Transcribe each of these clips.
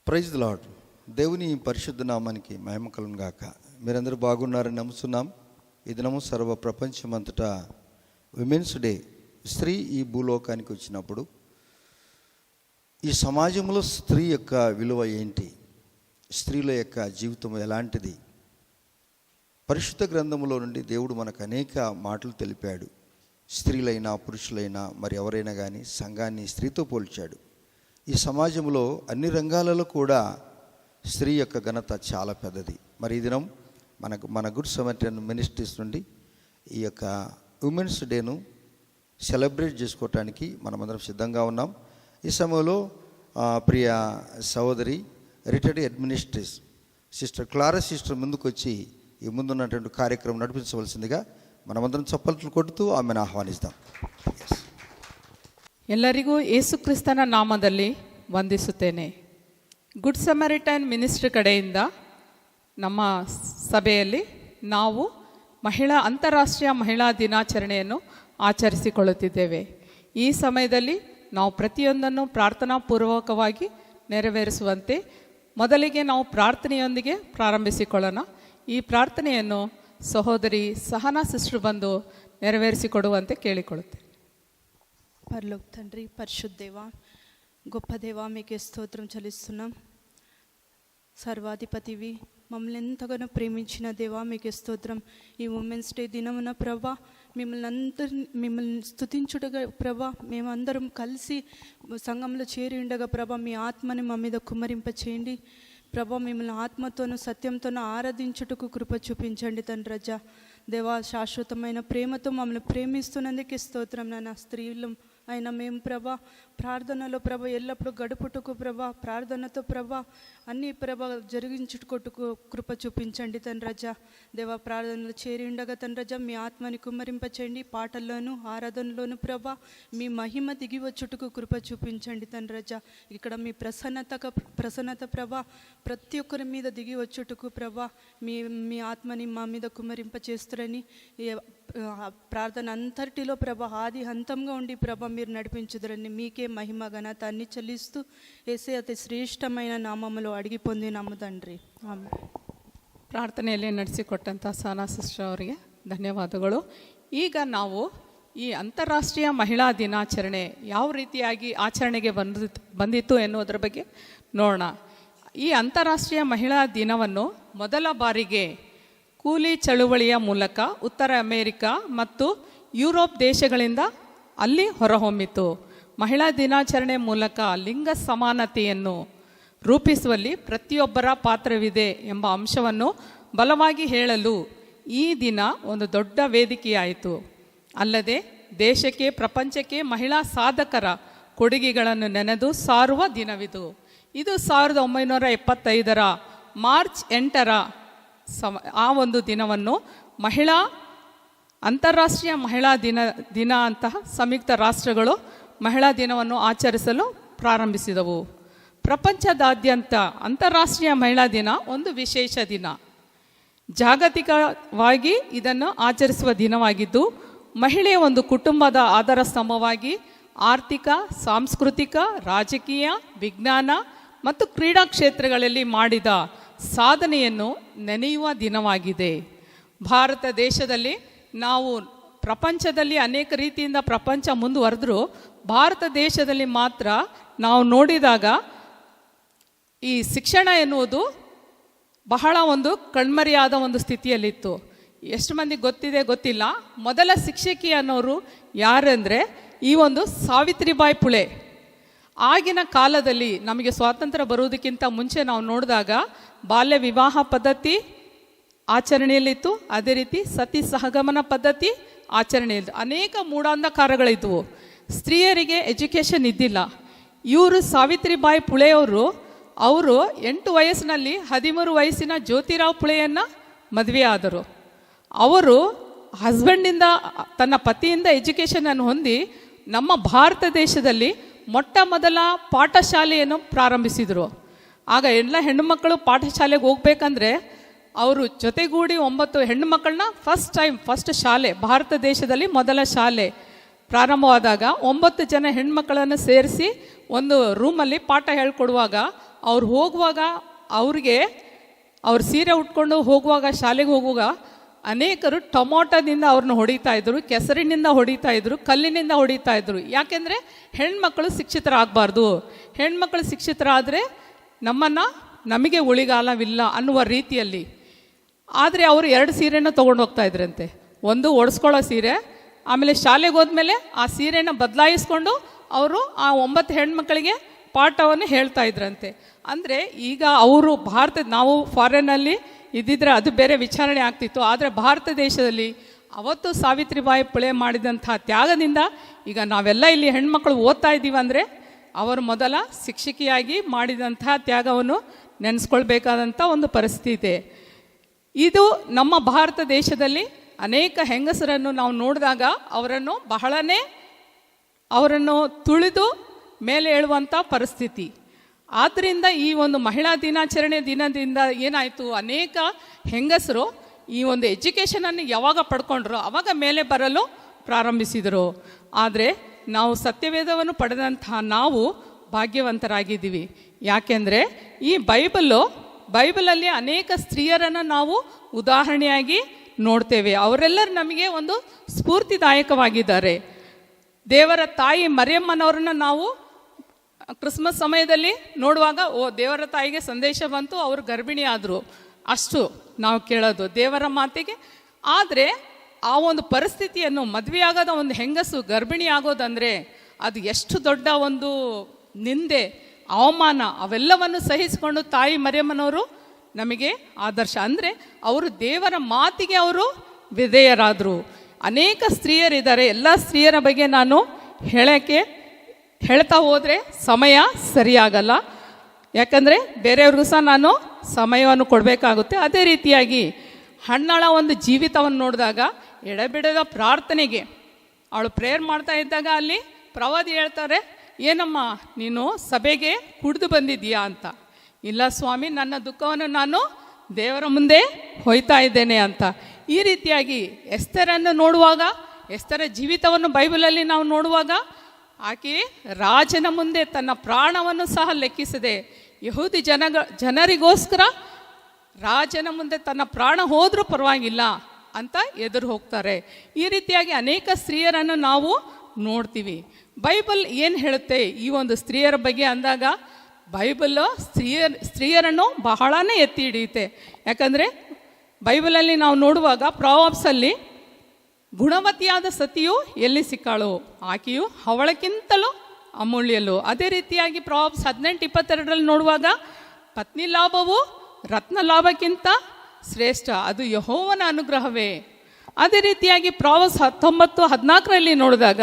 Praise the lord. దేవుని పరిశుద్ధ నామానికి మహిమ కలుగును గాక. మీరందరూ బాగున్నారని నమ్ముతున్నాం. ఈ దినము సర్వ ప్రపంచమంతటా విమెన్స్ డే. స్త్రీ ఈ భూలోకానికి వచ్చినప్పుడు ఈ సమాజంలో స్త్రీ యొక్క విలువ ఏంటి, స్త్రీల యొక్క జీవితం ఎలాంటిది, పరిశుద్ధ గ్రంథంలో నుండి దేవుడు మనకు అనేక మాటలు తెలిపాడు. స్త్రీలైనా పురుషులైనా మరి ఎవరైనా కానీ సంఘాన్ని స్త్రీతో పోల్చాడు. ఈ సమాజంలో అన్ని రంగాలలో కూడా స్త్రీ యొక్క ఘనత చాలా పెద్దది. మరి ఈ దినం మన గుడ్ సమరిటన్ మినిస్ట్రీస్ నుండి ఈ యొక్క ఉమెన్స్ డేను సెలబ్రేట్ చేసుకోవటానికి మనమందరం సిద్ధంగా ఉన్నాం. ఈ సమయంలో ప్రియ సహోదరి retired administrative sister Clara sister ముందుకు వచ్చి ఈ ముందున్నటువంటి కార్యక్రమం నడిపించవలసిందిగా మనమందరం చప్పట్లు కొడుతూ ಆಮೆನ್ ಆಹ್ವಾನಿಸ್ತಾಂ. ಎಲ್ಲರಿಗೂ ಯೇಸುಕ್ರಿಸ್ತನ ನಾಮದಲ್ಲಿ ವಂದಿಸುತ್ತೇನೆ. ಗುಡ್ ಸಮರಿಟನ್ ಮಿನಿಸ್ಟ್ರಿ ಕಡೆಯಿಂದ ನಮ್ಮ ಸಭೆಯಲ್ಲಿ ನಾವು ಅಂತಾರಾಷ್ಟ್ರೀಯ ಮಹಿಳಾ ದಿನಾಚರಣೆಯನ್ನು ಆಚರಿಸಿಕೊಳ್ಳುತ್ತಿದ್ದೇವೆ. ಈ ಸಮಯದಲ್ಲಿ ನಾವು ಪ್ರತಿಯೊಂದನ್ನು ಪ್ರಾರ್ಥನಾಪೂರ್ವಕವಾಗಿ ನೆರವೇರಿಸುವಂತೆ ಮೊದಲಿಗೆ ನಾವು ಪ್ರಾರ್ಥನೆಯೊಂದಿಗೆ ಪ್ರಾರಂಭಿಸಿಕೊಳ್ಳೋಣ. ಈ ಪ್ರಾರ್ಥನೆಯನ್ನು ಸಹೋದರಿ ಸಹನಾ ಸಿಸ್ಟರ್ ಬಂದು నెరవేర్చికొడువంతే కేಳಿಕೊಳ್ಳುತ್ತೇನೆ. పరలోక తండ్రి, పరిశుద్ధదేవా, గొప్ప దేవా, మీకే స్తోత్రం చెల్లిస్తున్నాం. సర్వాధిపతివి, మమ్మల్ని ఎంతగానో ప్రేమించిన దేవా, మీకే స్తోత్రం. ఈ ఉమెన్స్ డే దినమున ప్రభా మిమ్మల్ని స్తుతించుటగా ప్రభా మేమందరం కలిసి సంఘంలో చేరి ఉండగా ప్రభా మీ ఆత్మని మా మీద కుమ్మరింపచేయండి ప్రభా. మిమ్మల్ని ఆత్మతోనూ సత్యంతోనూ ఆరాధించుటకు కృప చూపించండి తండ్రి రజా. దేవా, శాశ్వతమైన ప్రేమతో మమ్మల్ని ప్రేమిస్తున్నందుకే స్తోత్రం. నాన్న స్త్రీలు అయినా మేము ప్రభా ప్రార్థనలో ప్రభా ఎల్లప్పుడూ గడుపుటకు ప్రభా ప్రార్థనతో ప్రభా అన్ని ప్రభా జరిగించుటకు కృప చూపించండి తండ్రి రజా. దేవా, ప్రార్థనలు చేరి ఉండగా తండ్రి రజా మీ ఆత్మని కుమ్మరింపచేయండి. పాటల్లోనూ ఆరాధనలోనూ ప్రభా మీ మహిమ దిగి వచ్చుటకు కృప చూపించండి తండ్రి రజా. ఇక్కడ మీ ప్రసన్నత ప్రభా ప్రతి ఒక్కరి మీద దిగి వచ్చుటకు ప్రభా మీ ఆత్మని మా మీద కుమ్మరింపచేస్తారని ప్రార్థన అంతటిలో ప్రభా ఆది హంతంగా ఉండి ప్రభా మీరు నడిపించుదరని మీకే మహిమ ఘనత అన్ని చెల్లిస్తూ యేసే అతి ಶ್ರೇಷ್ಠమైన ನಾಮములో ಅಡಿಗೆ పొందినాము తండ్రి. ಆಮೆನ್. ಪ್ರಾರ್ಥನೆಯಲ್ಲಿ ನಡೆಸಿಕೊಟ್ಟಂಥ ಸಹನಾ ಸಿಸ್ಟರ್ ಅವರಿಗೆ ಧನ್ಯವಾದಗಳು. ಈಗ ನಾವು ಈ ಅಂತಾರಾಷ್ಟ್ರೀಯ ಮಹಿಳಾ ದಿನಾಚರಣೆ ಯಾವ ರೀತಿಯಾಗಿ ಆಚರಣೆಗೆ ಬಂದಿತ್ತು ಎನ್ನುವುದರ ಬಗ್ಗೆ ನೋಡೋಣ. ಈ ಅಂತಾರಾಷ್ಟ್ರೀಯ ಮಹಿಳಾ ದಿನವನ್ನು ಮೊದಲ ಬಾರಿಗೆ ಕೂಲಿ ಚಳುವಳಿಯ ಮೂಲಕ ಉತ್ತರ ಅಮೇರಿಕಾ ಮತ್ತು ಯುರೋಪ್ ದೇಶಗಳಿಂದ ಅಲ್ಲಿ ಹೊರಹೊಮ್ಮಿತು. ಮಹಿಳಾ ದಿನಾಚರಣೆ ಮೂಲಕ ಲಿಂಗ ಸಮಾನತೆಯನ್ನು ರೂಪಿಸುವಲ್ಲಿ ಪ್ರತಿಯೊಬ್ಬರ ಪಾತ್ರವಿದೆ ಎಂಬ ಅಂಶವನ್ನು ಬಲವಾಗಿ ಹೇಳಲು ಈ ದಿನ ಒಂದು ದೊಡ್ಡ ವೇದಿಕೆಯಾಯಿತು. ಅಲ್ಲದೆ ದೇಶಕ್ಕೆ ಪ್ರಪಂಚಕ್ಕೆ ಮಹಿಳಾ ಸಾಧಕರ ಕೊಡುಗೆಗಳನ್ನು ನೆನೆದು ಸಾರುವ ದಿನವಿದು. ಇದು 1975 ಮಾರ್ಚ್ 8 ಆ ಒಂದು ದಿನವನ್ನು ಅಂತಾರಾಷ್ಟ್ರೀಯ ಮಹಿಳಾ ದಿನ ಅಂತ ಸಂಯುಕ್ತ ರಾಷ್ಟ್ರಗಳು ಮಹಿಳಾ ದಿನವನ್ನು ಆಚರಿಸಲು ಪ್ರಾರಂಭಿಸಿದವು. ಪ್ರಪಂಚದಾದ್ಯಂತ ಅಂತಾರಾಷ್ಟ್ರೀಯ ಮಹಿಳಾ ದಿನ ಒಂದು ವಿಶೇಷ ದಿನ. ಜಾಗತಿಕವಾಗಿ ಇದನ್ನು ಆಚರಿಸುವ ದಿನವಾಗಿದ್ದು ಮಹಿಳೆಯ ಒಂದು ಕುಟುಂಬದ ಆಧಾರ ಸ್ತಂಭವಾಗಿ ಆರ್ಥಿಕ, ಸಾಂಸ್ಕೃತಿಕ, ರಾಜಕೀಯ, ವಿಜ್ಞಾನ ಮತ್ತು ಕ್ರೀಡಾ ಕ್ಷೇತ್ರಗಳಲ್ಲಿ ಮಾಡಿದ ಸಾಧನೆಯನ್ನು ನೆನೆಯುವ ದಿನವಾಗಿದೆ. ಭಾರತ ದೇಶದಲ್ಲಿ ನಾವು ಪ್ರಪಂಚದಲ್ಲಿ ಅನೇಕ ರೀತಿಯಿಂದ ಪ್ರಪಂಚ ಮುಂದುವರೆದರೂ ಭಾರತ ದೇಶದಲ್ಲಿ ಮಾತ್ರ ನಾವು ನೋಡಿದಾಗ ಈ ಶಿಕ್ಷಣ ಎನ್ನುವುದು ಬಹಳ ಒಂದು ಕಣ್ಮರೆಯಾದ ಒಂದು ಸ್ಥಿತಿಯಲ್ಲಿತ್ತು. ಎಷ್ಟು ಮಂದಿಗೆ ಗೊತ್ತಿದೆ ಗೊತ್ತಿಲ್ಲ, ಮೊದಲ ಶಿಕ್ಷಕಿ ಅನ್ನೋರು ಯಾರೆಂದರೆ ಈ ಒಂದು ಸಾವಿತ್ರಿಬಾಯಿ ಪುಳೆ. ಆಗಿನ ಕಾಲದಲ್ಲಿ ನಮಗೆ ಸ್ವಾತಂತ್ರ್ಯ ಬರುವುದಕ್ಕಿಂತ ಮುಂಚೆ ನಾವು ನೋಡಿದಾಗ ಬಾಲ್ಯ ವಿವಾಹ ಪದ್ಧತಿ ಆಚರಣೆಯಲ್ಲಿತ್ತು. ಅದೇ ರೀತಿ ಸತಿ ಸಹಗಮನ ಪದ್ಧತಿ ಆಚರಣೆಯಲ್ಲಿ ಅನೇಕ ಮೂಢಾಂಧಕಾರಗಳಿದ್ವು. ಸ್ತ್ರೀಯರಿಗೆ ಎಜುಕೇಷನ್ ಇದ್ದಿಲ್ಲ. ಇವರು ಸಾವಿತ್ರಿಬಾಯಿ ಪುಳೆಯವರು 8 ವಯಸ್ಸಿನಲ್ಲಿ 13 ವಯಸ್ಸಿನ ಜ್ಯೋತಿರಾವ್ ಪುಳೆಯನ್ನು ಮದುವೆ ಆದರು. ಅವರು ಹಸ್ಬೆಂಡಿಂದ ತನ್ನ ಪತಿಯಿಂದ ಎಜುಕೇಷನನ್ನು ಹೊಂದಿ ನಮ್ಮ ಭಾರತ ದೇಶದಲ್ಲಿ ಮೊಟ್ಟ ಮೊದಲ ಪಾಠಶಾಲೆಯನ್ನು ಪ್ರಾರಂಭಿಸಿದರು. ಆಗ ಎಲ್ಲ ಹೆಣ್ಣುಮಕ್ಕಳು ಪಾಠಶಾಲೆಗೆ ಹೋಗ್ಬೇಕಂದ್ರೆ ಅವರು ಜೊತೆಗೂಡಿ 9 ಹೆಣ್ಣು ಮಕ್ಕಳನ್ನ ಫಸ್ಟ್ ಶಾಲೆ, ಭಾರತ ದೇಶದಲ್ಲಿ ಮೊದಲ ಶಾಲೆ ಪ್ರಾರಂಭವಾದಾಗ 9 ಜನ ಹೆಣ್ಮಕ್ಕಳನ್ನು ಸೇರಿಸಿ ಒಂದು ರೂಮಲ್ಲಿ ಪಾಠ ಹೇಳ್ಕೊಡುವಾಗ ಅವ್ರು ಹೋಗುವಾಗ ಅವ್ರ ಸೀರೆ ಉಟ್ಕೊಂಡು ಹೋಗುವಾಗ ಶಾಲೆಗೆ ಹೋಗುವಾಗ ಅನೇಕರು ಟೊಮೊಟೊದಿಂದ ಅವ್ರನ್ನ ಹೊಡಿತಾ ಇದ್ರು, ಕೆಸರಿನಿಂದ ಹೊಡಿತಾ ಇದ್ರು, ಕಲ್ಲಿನಿಂದ ಹೊಡಿತಾ ಇದ್ರು. ಯಾಕೆಂದರೆ ಹೆಣ್ಮಕ್ಳು ಶಿಕ್ಷಿತರಾಗಬಾರ್ದು, ಹೆಣ್ಮಕ್ಳು ಶಿಕ್ಷಿತರಾದರೆ ನಮಗೆ ಉಳಿಗಾಲವಿಲ್ಲ ಅನ್ನುವ ರೀತಿಯಲ್ಲಿ. ಆದರೆ ಅವರು 2 ಸೀರೆನ ತೊಗೊಂಡು ಹೋಗ್ತಾ ಇದ್ರಂತೆ. ಒಂದು ಒಡಿಸ್ಕೊಳ್ಳೋ ಸೀರೆ, ಆಮೇಲೆ ಶಾಲೆಗೆ ಹೋದ್ಮೇಲೆ ಆ ಸೀರೆನ ಬದಲಾಯಿಸ್ಕೊಂಡು ಅವರು ಆ 9 ಹೆಣ್ಮಕ್ಳಿಗೆ ಪಾಠವನ್ನು ಹೇಳ್ತಾ ಇದ್ರಂತೆ. ಅಂದರೆ ಈಗ ಅವರು ನಾವು ಫಾರಿನಲ್ಲಿ ಇದ್ದಿದ್ರೆ ಅದು ಬೇರೆ ವಿಚಾರಣೆ ಆಗ್ತಿತ್ತು. ಆದರೆ ಭಾರತ ದೇಶದಲ್ಲಿ ಅವತ್ತು ಸಾವಿತ್ರಿಬಾಯಿ ಪುಳೆ ಮಾಡಿದಂಥ ತ್ಯಾಗದಿಂದ ಈಗ ನಾವೆಲ್ಲ ಇಲ್ಲಿ ಹೆಣ್ಮಕ್ಳು ಓದ್ತಾ ಇದ್ದೀವಿ ಅಂದರೆ ಅವರು ಮೊದಲ ಶಿಕ್ಷಕಿಯಾಗಿ ಮಾಡಿದಂಥ ತ್ಯಾಗವನ್ನು ನೆನೆಸ್ಕೊಳ್ಬೇಕಾದಂಥ ಒಂದು ಪರಿಸ್ಥಿತಿ ಇದೆ. ಇದು ನಮ್ಮ ಭಾರತ ದೇಶದಲ್ಲಿ ಅನೇಕ ಹೆಂಗಸರನ್ನು ನಾವು ನೋಡಿದಾಗ ಅವರನ್ನು ತುಳಿದು ಮೇಲೆ ಏಳುವಂಥ ಪರಿಸ್ಥಿತಿ. ಆದ್ದರಿಂದ ಈ ಒಂದು ಮಹಿಳಾ ದಿನಾಚರಣೆ ದಿನದಿಂದ ಏನಾಯಿತು, ಅನೇಕ ಹೆಂಗಸರು ಈ ಒಂದು ಎಜುಕೇಷನನ್ನು ಯಾವಾಗ ಪಡ್ಕೊಂಡ್ರು ಆವಾಗ ಮೇಲೆ ಬರಲು ಪ್ರಾರಂಭಿಸಿದರು. ಆದರೆ ನಾವು ಸತ್ಯವೇದವನ್ನು ಪಡೆದಂತಹ ನಾವು ಭಾಗ್ಯವಂತರಾಗಿದ್ದೀವಿ. ಯಾಕೆಂದರೆ ಈ ಬೈಬಲಲ್ಲಿ ಅನೇಕ ಸ್ತ್ರೀಯರನ್ನು ನಾವು ಉದಾಹರಣೆಯಾಗಿ ನೋಡ್ತೇವೆ. ಅವರೆಲ್ಲರೂ ನಮಗೆ ಒಂದು ಸ್ಫೂರ್ತಿದಾಯಕವಾಗಿದ್ದಾರೆ. ದೇವರ ತಾಯಿ ಮರಿಯಮ್ಮನವರನ್ನು ನಾವು ಕ್ರಿಸ್ಮಸ್ ಸಮಯದಲ್ಲಿ ನೋಡುವಾಗ ದೇವರ ತಾಯಿಗೆ ಸಂದೇಶ ಬಂತು, ಅವರು ಗರ್ಭಿಣಿ ಆದರು, ಅಷ್ಟು ನಾವು ಕೇಳೋದು ದೇವರ ಮಾತಿಗೆ. ಆದರೆ ಆ ಒಂದು ಪರಿಸ್ಥಿತಿಯನ್ನು ಮದುವೆಯಾಗದ ಒಂದು ಹೆಂಗಸು ಗರ್ಭಿಣಿ ಆಗೋದಂದರೆ ಅದು ಎಷ್ಟು ದೊಡ್ಡ ಒಂದು ನಿಂದೆ, ಅವಮಾನ, ಅವೆಲ್ಲವನ್ನು ಸಹಿಸಿಕೊಂಡು ತಾಯಿ ಮರಿಯಮ್ಮನವರು ನಮಗೆ ಆದರ್ಶ. ಅಂದರೆ ಅವರು ದೇವರ ಮಾತಿಗೆ ಅವರು ವಿಧೇಯರಾದರು. ಅನೇಕ ಸ್ತ್ರೀಯರಿದ್ದಾರೆ. ಎಲ್ಲ ಸ್ತ್ರೀಯರ ಬಗ್ಗೆ ನಾನು ಹೇಳ್ತಾ ಹೋದರೆ ಸಮಯ ಸರಿಯಾಗಲ್ಲ. ಯಾಕಂದರೆ ಬೇರೆಯವ್ರಿಗೂ ಸಹ ನಾನು ಸಮಯವನ್ನು ಕೊಡಬೇಕಾಗುತ್ತೆ. ಅದೇ ರೀತಿಯಾಗಿ ಹಣ್ಣಳ ಒಂದು ಜೀವಿತವನ್ನು ನೋಡಿದಾಗ ಎಡೆಬಿಡದ ಪ್ರಾರ್ಥನೆಗೆ ಅವಳು ಪ್ರೇಯರ್ ಮಾಡ್ತಾ ಇದ್ದಾಗ ಅಲ್ಲಿ ಪ್ರವಾದಿ ಹೇಳ್ತಾರೆ, ಏನಮ್ಮ ನೀನು ಸಭೆಗೆ ಕುಡಿದು ಬಂದಿದ್ದೀಯಾ ಅಂತ. ಇಲ್ಲ ಸ್ವಾಮಿ, ನನ್ನ ದುಃಖವನ್ನು ನಾನು ದೇವರ ಮುಂದೆ ಹೊಯ್ತಾ ಇದ್ದೇನೆ ಅಂತ. ಈ ರೀತಿಯಾಗಿ ಎಸ್ತರನ್ನು ನೋಡುವಾಗ, ಎಸ್ತರ ಜೀವಿತವನ್ನು ಬೈಬಲಲ್ಲಿ ನಾವು ನೋಡುವಾಗ ಆಕೆ ರಾಜನ ಮುಂದೆ ತನ್ನ ಪ್ರಾಣವನ್ನು ಸಹ ಲೆಕ್ಕಿಸದೆ ಯಹೂದಿ ಜನರಿಗೋಸ್ಕರ ರಾಜನ ಮುಂದೆ ತನ್ನ ಪ್ರಾಣ ಹೋದರೂ ಪರವಾಗಿಲ್ಲ ಅಂತ ಎದುರು ಹೋಗ್ತಾರೆ. ಈ ರೀತಿಯಾಗಿ ಅನೇಕ ಸ್ತ್ರೀಯರನ್ನು ನಾವು ನೋಡ್ತೀವಿ. ಬೈಬಲ್ ಏನು ಹೇಳುತ್ತೆ ಈ ಒಂದು ಸ್ತ್ರೀಯರ ಬಗ್ಗೆ ಅಂದಾಗ, ಬೈಬಲ್ ಸ್ತ್ರೀಯರನ್ನು ಬಹಳನೇ ಎತ್ತಿ ಹಿಡಿಯುತ್ತೆ. ಯಾಕಂದರೆ ಬೈಬಲಲ್ಲಿ ನಾವು ನೋಡುವಾಗ ಪ್ರಾವಬ್ಸಲ್ಲಿ ಗುಣವತಿಯಾದ ಸತಿಯು ಎಲ್ಲಿ ಸಿಕ್ಕಾಳು, ಆಕೆಯು ಅವಳಕ್ಕಿಂತಲೂ ಅಮೂಲ್ಯಲು. ಅದೇ ರೀತಿಯಾಗಿ ಪ್ರಾವಬ್ಸ್ 18:22 ನೋಡುವಾಗ ಪತ್ನಿ ಲಾಭವು ರತ್ನ ಲಾಭಕ್ಕಿಂತ ಶ್ರೇಷ್ಠ, ಅದು ಯೆಹೋವನ ಅನುಗ್ರಹವೇ. ಅದೇ ರೀತಿಯಾಗಿ ಪ್ರಾವಬ್ಸ್ 19:14 ನೋಡಿದಾಗ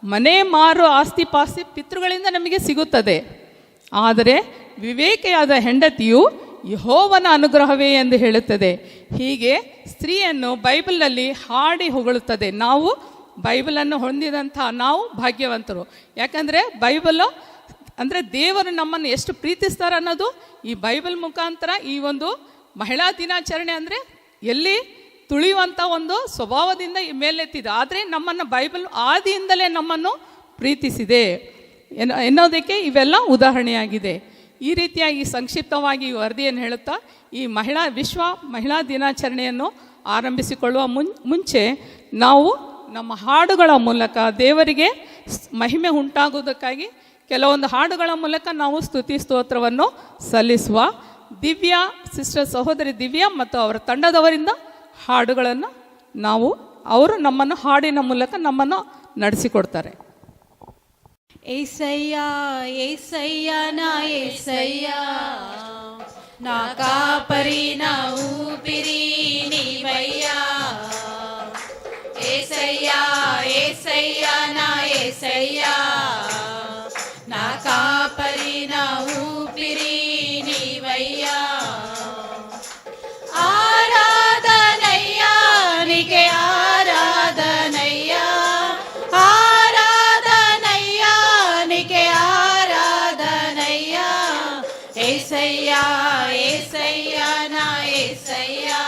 ಮನೆ ಮಾರು ಆಸ್ತಿ ಪಾಸ್ತಿ ಪಿತೃಗಳಿಂದ ನಮಗೆ ಸಿಗುತ್ತದೆ, ಆದರೆ ವಿವೇಕೆಯಾದ ಹೆಂಡತಿಯು ಯೆಹೋವನ ಅನುಗ್ರಹವೇ ಎಂದು ಹೇಳುತ್ತದೆ. ಹೀಗೆ ಸ್ತ್ರೀಯನ್ನು ಬೈಬಲ್ನಲ್ಲಿ ಹಾಡಿ ಹೊಗಳುತ್ತದೆ. ನಾವು ಬೈಬಲನ್ನು ಹೊಂದಿದಂಥ ನಾವು ಭಾಗ್ಯವಂತರು. ಯಾಕಂದರೆ ಬೈಬಲ್ ಅಂದರೆ ದೇವರು ನಮ್ಮನ್ನು ಎಷ್ಟು ಪ್ರೀತಿಸ್ತಾರೆ ಅನ್ನೋದು ಈ ಬೈಬಲ್ ಮುಖಾಂತರ ಈ ಒಂದು ಮಹಿಳಾ ದಿನಾಚರಣೆ ಅಂದರೆ ಎಲ್ಲಿ ತುಳಿಯುವಂಥ ಒಂದು ಸ್ವಭಾವದಿಂದ ಮೇಲೆತ್ತಿದೆ. ಆದರೆ ನಮ್ಮನ್ನು ಬೈಬಲ್ ಆದಿಯಿಂದಲೇ ನಮ್ಮನ್ನು ಪ್ರೀತಿಸಿದೆ ಎನ್ನೋದಕ್ಕೆ ಇವೆಲ್ಲ ಉದಾಹರಣೆಯಾಗಿದೆ. ಈ ರೀತಿಯಾಗಿ ಸಂಕ್ಷಿಪ್ತವಾಗಿ ಈ ವರದಿಯನ್ನು ಹೇಳುತ್ತಾ ಈ ವಿಶ್ವ ಮಹಿಳಾ ದಿನಾಚರಣೆಯನ್ನು ಆರಂಭಿಸಿಕೊಳ್ಳುವ ಮುಂಚೆ ನಾವು ನಮ್ಮ ಹಾಡುಗಳ ಮೂಲಕ ದೇವರಿಗೆ ಮಹಿಮೆ ಉಂಟಾಗುವುದಕ್ಕಾಗಿ ಕೆಲವೊಂದು ಹಾಡುಗಳ ಮೂಲಕ ನಾವು ಸ್ತುತಿ ಸ್ತೋತ್ರವನ್ನು ಸಲ್ಲಿಸುವ. ದಿವ್ಯಾ ಸಿಸ್ಟರ್ ಸಹೋದರಿ ದಿವ್ಯಾ ಮತ್ತು ಅವರ ತಂಡದವರಿಂದ ಹಾಡುಗಳನ್ನು ಅವರು ನಮ್ಮನ್ನು ಹಾಡಿನ ಮೂಲಕ ನಮ್ಮನ್ನು ನಡೆಸಿಕೊಡ್ತಾರೆ. ఏసయ్యా ఏసయ్యా నా ఏసయ్యా నా కాపరి నా ఊపిరి నీవయ్యా ఏసయ్యా ఏసయ్యా నా ఏసయ్యా నా కాపరి నా ఊపిరి నీవయ్యా ఆరాధనయ్యా నీకే ఆరాధనయ్యా ఏసయ్యా ఏసయ్యా నా ఏసయ్యా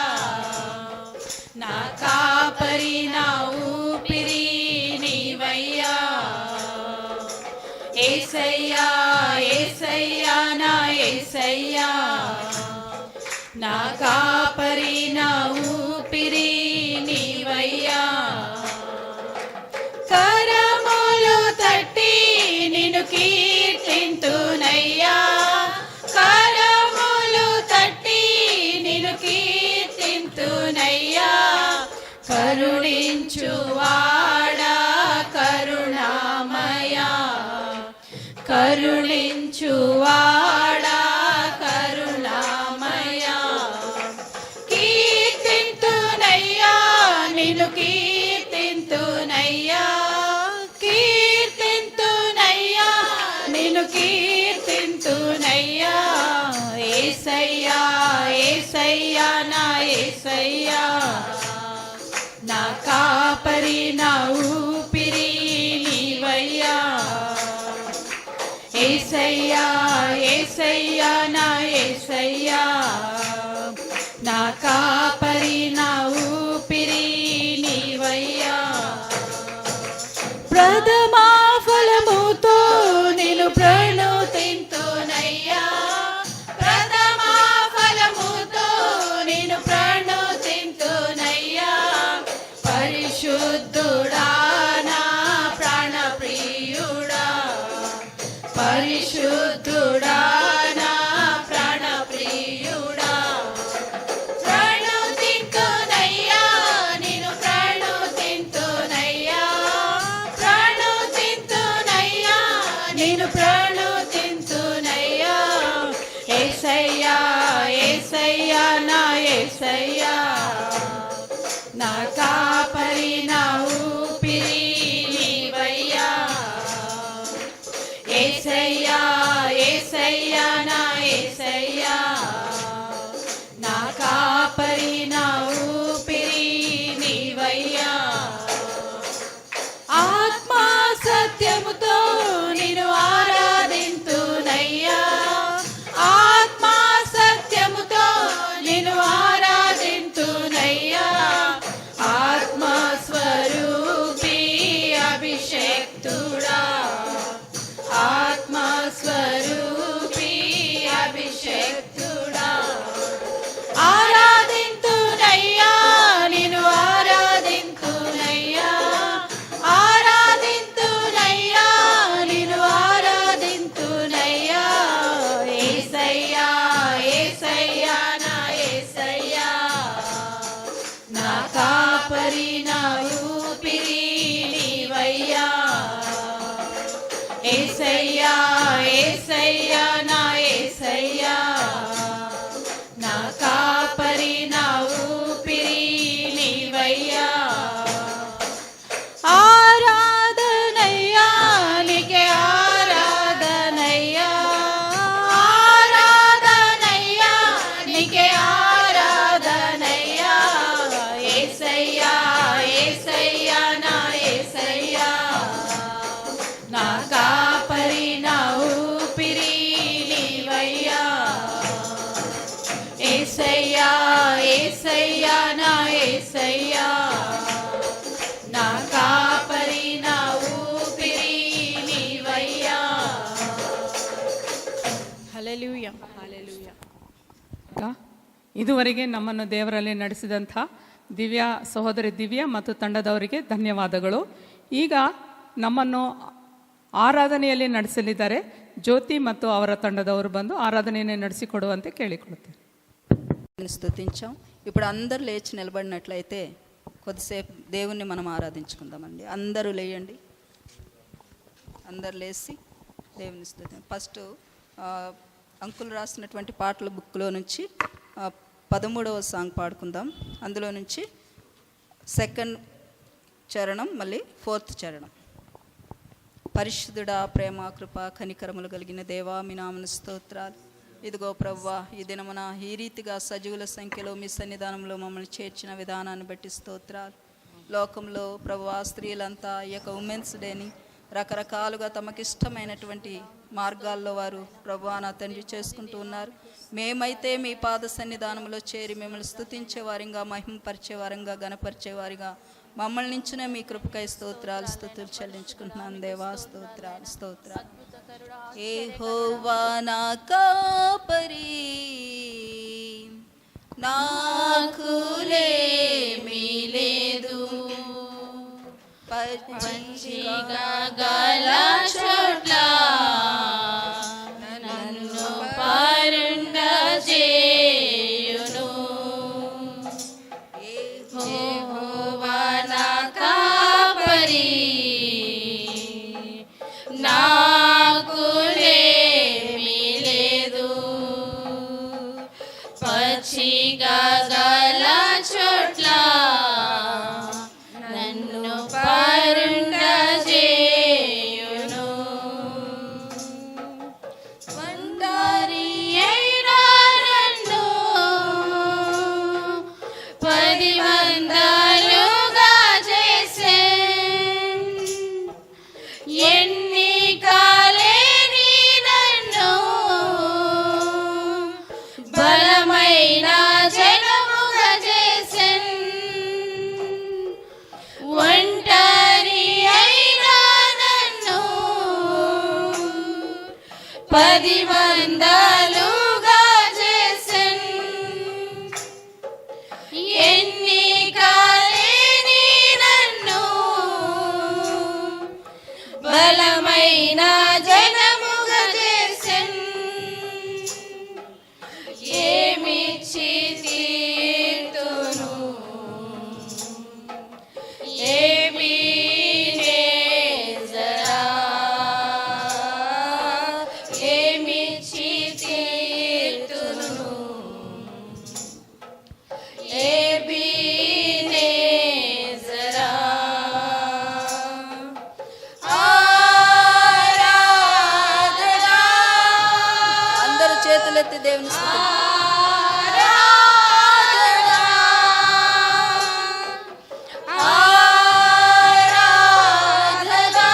నా కాపరి నా ఊపిరి నీవయ్యా ఏసయ్యా ఏసయ్యా నా కాపరి నా ఊపిరి నీవయ్యా. కరములు తట్టి నిన్ను కీర్తింతునయ్యా, కరములు తట్టి నిన్ను కీర్తింతునయ్యా. కరుణించువాడా కరుణామయా, కరుణించువాడా కరుణామయా. కీర్తింతునయ్యా నిన్ను కీర్తింతునయ్యా, కీర్తింతునయ్యా నిన్ను కీర్తింతునయ్యా. యేసయ్యా యేసయ్యా నా యేసయ్యా, నా కాపరి నా ఊపిరి నీవయ్యా. యేసయ్యా యేసయ్యా నా యేసయ్యా, నా కాపరి నా ఊపిరి నీవయ్యా. ప్రథమా ఫలముతో నిన్ను ప్రణుతింతునయ్యా, ప్రథమా ఫలముతో నిన్ను ప్రణుతింతునయ్యా. పరిశుద్ధుడా నా ప్రాణప్రియుడా, పరిశుద్ధుడా నా ప్రాణప్రియుడా. ప్రణుతింతునయ్యా నిన్ను ప్రణుతింతునయ్యా, ప్రణుతింతునయ్యా నిన్ను ప్రణుతింతునయ్యా. యేసయ్యా యేసయ్యా నా యేసయ్యా, నా కాపరి నా ఊపిరి నీవయ్యా. యేసయ్యా యేసయ్యా నా యేసయ్యా, నా కాపరి నా ఊపిరి నీవయ్యా. ఆత్మా సత్యముతో నిన్ను ఆరాధింతునయ్యా, ఆత్మా సత్యముతో నిన్ను ఆరాధింతునయ్యా. ఆత్మస్వరూపి అభిషేక్తుడా, ఆత్మస్వరూపి అభిషేక్తుడా. ఆరాధింతునయ్యా నిన్ను ఆరాధింతునయ్యా, ఆరాధింతునయ్యా నిన్ను ఆరాధింతునయ్యా. యేసయ్యా యేసయ్యా నా యేసయ్యా, నా కాపరి నా ఊపిరి నీవయ్యా. యేసయ్యా యేసయ్యా నా యేసయ్యా, నా కాపరి నా ఊపిరి నీవయ్యా. ఆరాధనయ్యా నీకే ఆరాధనయ్యా, ఆరాధనయ్యా నీకే ఆరాధనయ్యా. యేసయ్యా యేసయ్యా నా యేసయ్యా, నా కాపరి నా ఊపిరి నీవయ్యా. యేసయ్యా యేసయ్యా నా యేసయ్యా, నా కాపరి నా ఊపిరి నీవయ్యా. హల్లెలూయా హల్లెలూయా. ಇದುವರೆಗೆ ನಮ್ಮನ್ನು ದೇವರಲ್ಲಿ ನಡೆಸಿದಂಥ ದಿವ್ಯಾ ಸಹೋದರಿ ದಿವ್ಯಾ ಮತ್ತು ತಂಡದವರಿಗೆ ಧನ್ಯವಾದಗಳು. ಈಗ ನಮ್ಮನ್ನು ಆರಾಧನೆಯಲ್ಲಿ ನಡೆಸಲಿದ್ದಾರೆ ಜ್ಯೋತಿ ಮತ್ತು ಅವರ ತಂಡದವರು ಬಂದು ಆರಾಧನೆಯನ್ನು ನಡೆಸಿಕೊಡುವಂತೆ ಕೇಳಿಕೊಳ್ಳುತ್ತೇವೆ. స్తుతించాం. ఇప్పుడు అందరూ లేచి నిలబడినట్లయితే కొద్దిసేపు దేవుణ్ణి మనం ఆరాధించుకుందామండి. అందరూ లేయండి, అందరు లేచి దేవుని స్తుతి. ఫస్ట్ అంకుల్ రాసినటువంటి పాటల బుక్లో నుంచి 13వ సాంగ్ పాడుకుందాం. అందులో నుంచి 2nd చరణం మళ్ళీ 4th చరణం. పరిశుద్ధుడా, ప్రేమ, కృప, కనికరములు కలిగిన దేవా, మీ నామన స్తోత్రాలు. ఇదిగో ప్రభువా, ఈ దినమున ఈ రీతిగా సజీవుల సంఖ్యలో మీ సన్నిధానంలో మమ్మల్ని చేర్చిన విధానాన్ని బట్టి స్తోత్రాలు. లోకంలో ప్రభువా, స్త్రీలంతా ఈ యొక్క ఉమెన్స్ డేని రకరకాలుగా తమకిష్టమైనటువంటి మార్గాల్లో వారు ప్రభువా నా తండ్రి చేసుకుంటూ ఉన్నారు. మేమైతే మీ పాద సన్నిధానంలో చేరి మిమ్మల్ని స్తుతించేవారిగా, మహిమపరిచేవారిగా, గణపరిచేవారిగా మమ్మల్ని నుంచిన మీ కృపకై స్తోత్రాలు స్తుతులు చెల్లించుకుంటున్నాను దేవా. స్తోత్రాలు స్తోత్రాలు. యెహోవా నా కాపరి, నాకులేమీ లేదు. పచ్చిగా గల చోట్ల నన్ను పరుండజేయును. యెహోవా నా కాపరి, నాకులేమీ లేదు. పచ్చిగా గల చోట్ల నన్ను పరుండజేయును. ఒంటరి అయినా నన్ను 10 మందలుగా చేసెన్. ఎన్నికలేని నన్ను బలమైన జనముగా చేసెన్. ఒంటరి అయినా నన్ను 10 మందలుగా చేసెన్. ఎన్నికలేని నన్ను బలమైన జనముగా చేసెన్. ఏమిచ్చి తీర్తును, ఎబీనేజరా, ఏమిచ్చి తీర్తును, ఎబీనేజరా. ఆరాధనా, అందరూ చేతులెత్తి దేవుని స్తుతించండి. ఆరాధనా, ఆరాధనా,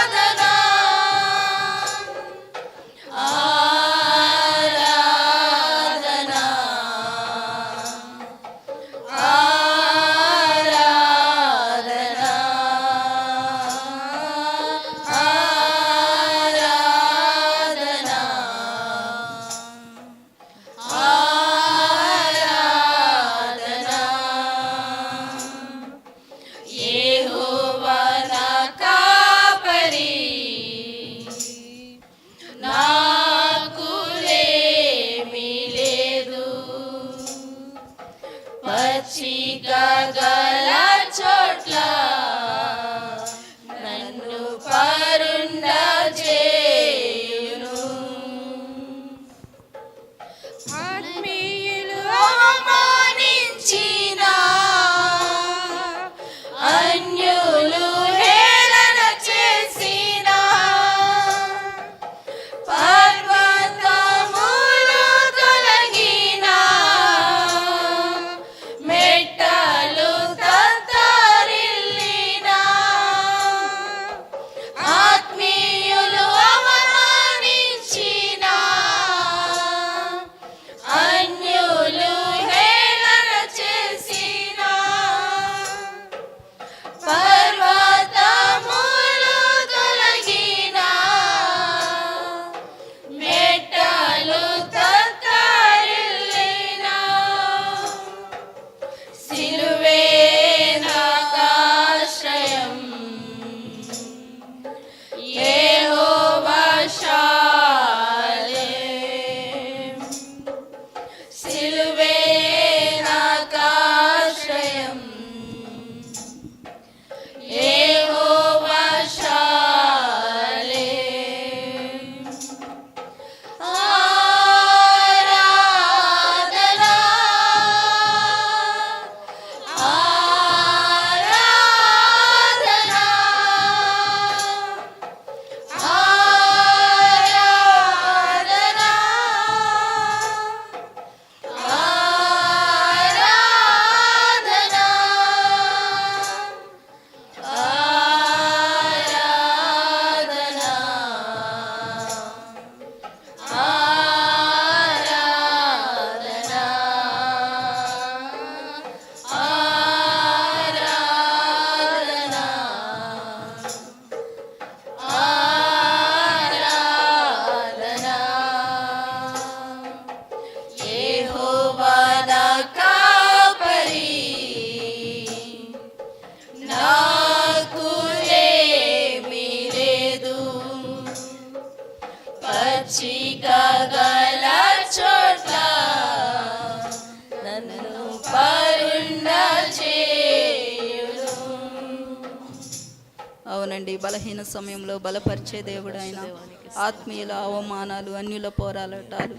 ఆరాధనా, ఆరాధనా, ఆరాధనా. బలహీన సమయంలో బలపరిచే దేవుడు ఆయన. ఆత్మీయుల అవమానాలు, అన్యుల పోరాటాలు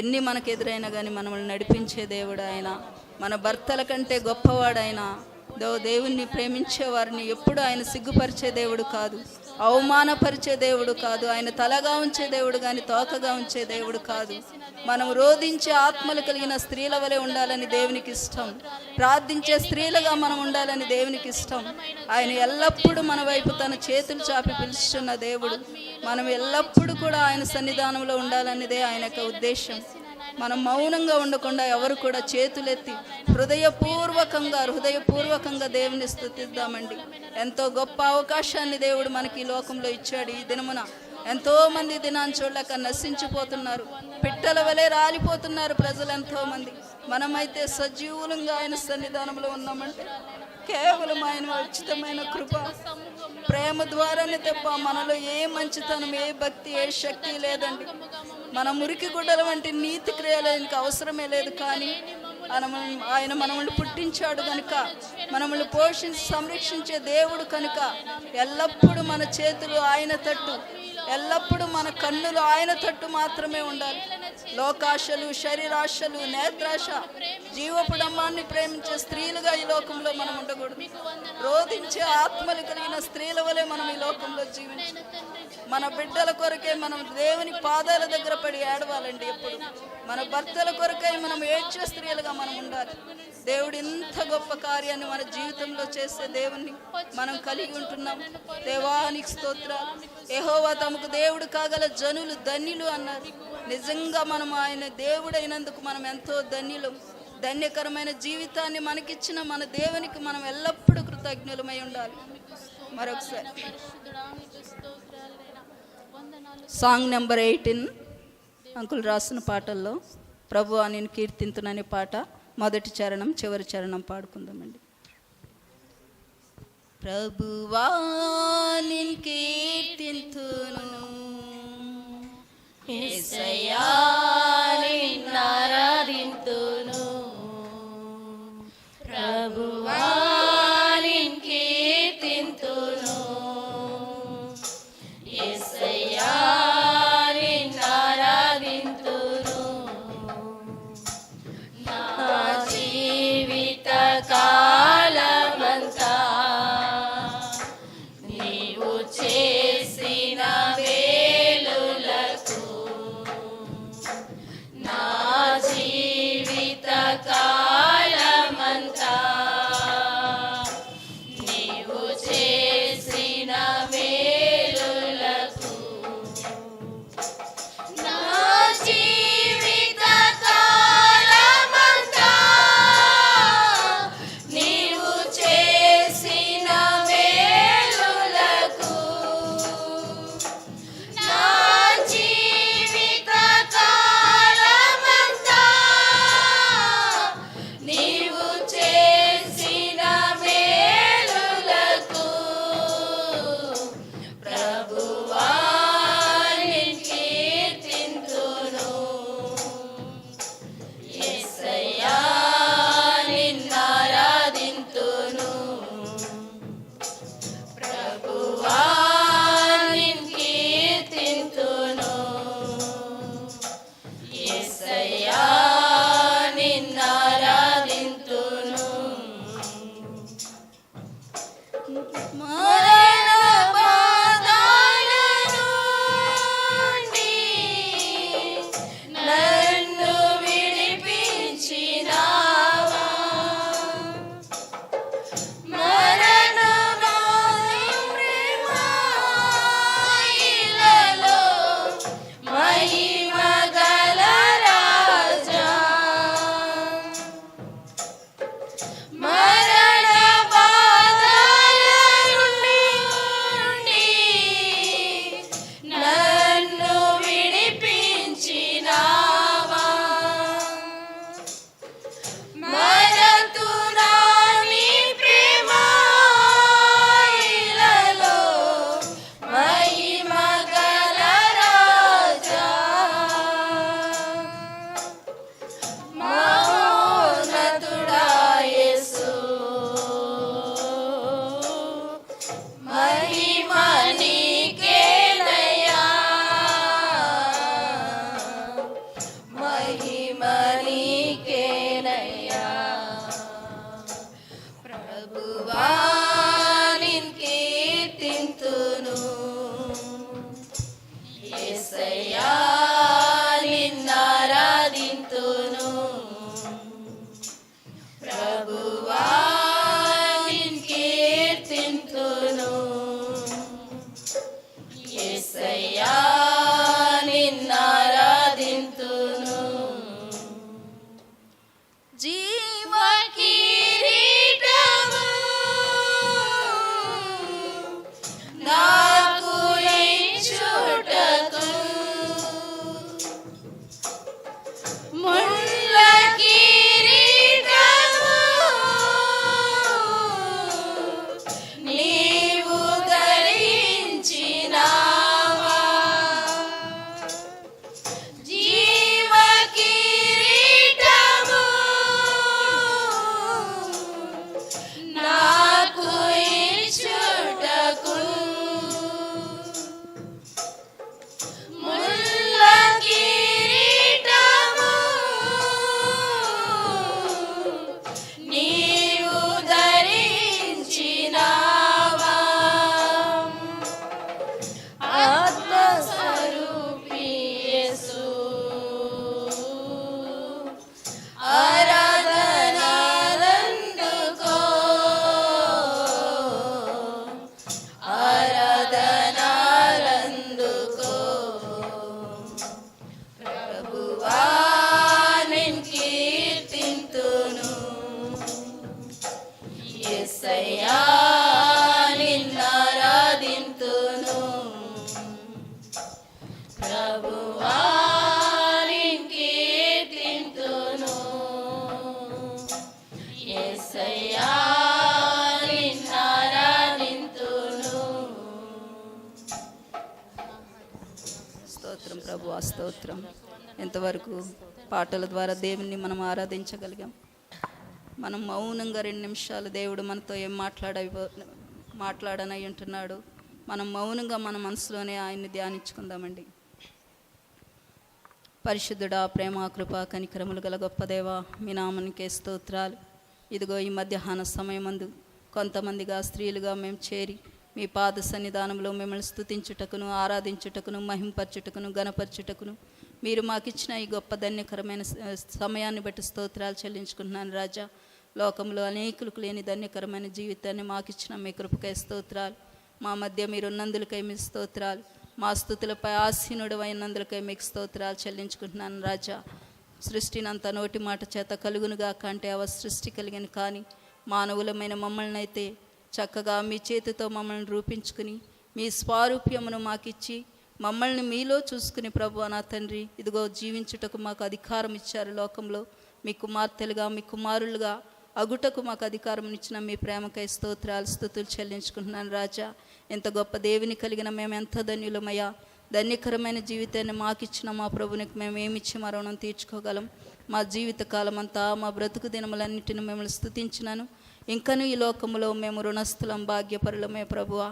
ఎన్ని మనకు ఎదురైనా కానీ మనల్ని నడిపించే దేవుడు ఆయన. మన భర్తల కంటే గొప్పవాడైన దేవుణ్ణి ప్రేమించే వారిని ఎప్పుడు ఆయన సిగ్గుపరిచే దేవుడు కాదు, అవమానపరిచే దేవుడు కాదు. ఆయన తలగా ఉంచే దేవుడు కానీ తోకగా ఉంచే దేవుడు కాదు. మనం రోధించే ఆత్మలు కలిగిన స్త్రీల వలె ఉండాలని దేవునికి ఇష్టం. ప్రార్థించే స్త్రీలుగా మనం ఉండాలని దేవునికి ఇష్టం. ఆయన ఎల్లప్పుడూ మన వైపు తన చేతులు చాపి పిలుస్తున్న దేవుడు. మనం ఎల్లప్పుడూ కూడా ఆయన సన్నిధానంలో ఉండాలన్నదే ఆయన యొక్క ఉద్దేశం. మనం మౌనంగా ఉండకుండా ఎవరు కూడా చేతులెత్తి హృదయపూర్వకంగా దేవుని స్తుతిద్దామండి. ఎంతో గొప్ప అవకాశాన్ని దేవుడు మనకి ఈ లోకంలో ఇచ్చాడు. ఈ దినమున ఎంతో మంది దినాన్ని చూడలేక నశించిపోతున్నారు, పిట్టల వలె రాలిపోతున్నారు ప్రజలు ఎంతో మంది. మనమైతే సజీవులంగా ఆయన సన్నిధానంలో ఉన్నామంటే కేవలం ఆయన ఉచితమైన కృప, ప్రేమ ద్వారానే తప్ప మనలో ఏ మంచితనం, ఏ భక్తి, ఏ శక్తి లేదండి. మన మురికి గుడ్డల వంటి నీతి క్రియలకు అవసరమే లేదు. కానీ ఆయన మనల్ని పుట్టించాడు కనుక, మనల్ని పోషించి సంరక్షించే దేవుడు కనుక ఎల్లప్పుడూ మన చేతులు ఆయన తట్టు, ఎల్లప్పుడూ మన కన్నులు ఆయన తట్టు మాత్రమే ఉండాలి. లోకాశలు, శరీరాశలు, నేత్రాశ, జీవపుడమ్మాన్ని ప్రేమించే స్త్రీలుగా ఈ లోకంలో మనం ఉండకూడదు. రోధించే ఆత్మలు కలిగిన స్త్రీల వలె మనం ఈ లోకంలో జీవించాలి. మన బిడ్డల కొరకే మనం దేవుని పాదాల దగ్గర పడి ఏడవాలండి. ఎప్పుడు మన భర్తల కొరకై మనం ఏడ్చే స్త్రీలుగా మనం ఉండాలి. దేవుడు ఇంత గొప్ప కార్యాన్ని మన జీవితంలో చేసే దేవుణ్ణి మనం కలిగి ఉంటున్నాం. దేవానికి స్తోత్రాలు. యెహోవా తమకు దేవుడు కాగల జనులు ధన్యులు అన్నారు. నిజంగా మనం ఆయన దేవుడైనందుకు మనం ఎంతో ధన్యులు. ధన్యకరమైన జీవితాన్ని మనకిచ్చిన మన దేవునికి మనం ఎల్లప్పుడూ కృతజ్ఞులమై ఉండాలి. మరొకసారి సాంగ్ నెంబర్ 18 అంకుల్ రాసిన పాటల్లో ప్రభువా నేను కీర్తింతుననే పాట మొదటి చరణం, చివరి చరణం పాడుకుందామండి. ప్రభువా నేను కీర్తింతును, యేసయ్యా నిన్ను ఆరాధింతును, ప్రభువా నిన్ను కీర్తింతును, యేసయ్యా నిన్ను ఆరాధింతును. నా జీవిత కాలమంతా నీవు చేసిన వేలులకు, నా జీవిత కాలమంతా నీవు చేసిన వేలులకు, నా జీవిత కాలమంతా నీవు చేసిన వేలులకు, స్తోత్రం ప్రభు, స్తోత్రం. ఎంతవరకు పాటల ద్వారా దేవుణ్ణి మనం ఆరాధించగలిగాం. మనం మౌనంగా 2 నిమిషాలు దేవుడు మనతో ఏం మాట్లాడనై ఉంటున్నాడు, మనం మౌనంగా మన మనసులోనే ఆయన్ని ధ్యానించుకుందామండి. పరిశుద్ధుడా, ప్రేమ, కృప, కనికరములు గల గొప్ప దేవా, మీ నామనికే స్తోత్రాలు. ఇదిగో ఈ మధ్యాహ్న సమయమందు కొంతమందిగా స్త్రీలుగా మేము చేరి మీ పాద సన్నిధానంలో మిమ్మల్ని స్తుతించుటకును, ఆరాధించుటకును, మహింపరచుటకును, గణపరచుటకును మీరు మాకిచ్చిన ఈ గొప్ప ధన్యకరమైన సమయాన్ని బట్టి స్తోత్రాలు చెల్లించుకుంటున్నాను రాజా. లోకంలో అనేకులకు లేని ధన్యకరమైన జీవితాన్ని మాకిచ్చిన మీ కృపకై స్తోత్రాలు. మా మధ్య మీరున్నందులకై మీ స్తోత్రాలు. మా స్తుతులపై ఆసీనుడు అయినందులకై మీకు స్తోత్రాలు చెల్లించుకుంటున్నాను రాజా. సృష్టినంత నోటి మాట చేత కలుగునుగా కంటే సృష్టి కలిగిన కానీ మానవులమైన మమ్మల్ని అయితే చక్కగా మీ చేతితో మమ్మల్ని రూపించుకుని మీ స్వారూప్యమును మాకిచ్చి మమ్మల్ని మీలో చూసుకుని ప్రభు నా తండ్రి, ఇదిగో జీవించుటకు మాకు అధికారం ఇచ్చారు. లోకంలో మీ కుమార్తెలుగా, మీ కుమారులుగా అగుటకు మాకు అధికారం ఇచ్చిన మీ ప్రేమకై స్తోత్రాలు, స్తుతులు చెల్లించుకుంటున్నాను రాజా. ఎంత గొప్ప దేవుని కలిగిన మేము ఎంత ధన్యులమయ్యా. ధన్యకరమైన జీవితాన్ని మాకిచ్చిన మా ప్రభునికి మేము ఏమిచ్చి మా రుణం తీర్చుకోగలం? మా జీవితకాలం అంతా మా బ్రతుకు దినములన్నిటిని మిమ్మల్ని స్తుతించినాను. ఇంకనూ ఈ లోకములో మేము రుణస్థులం, భాగ్యపరులమే ప్రభువా.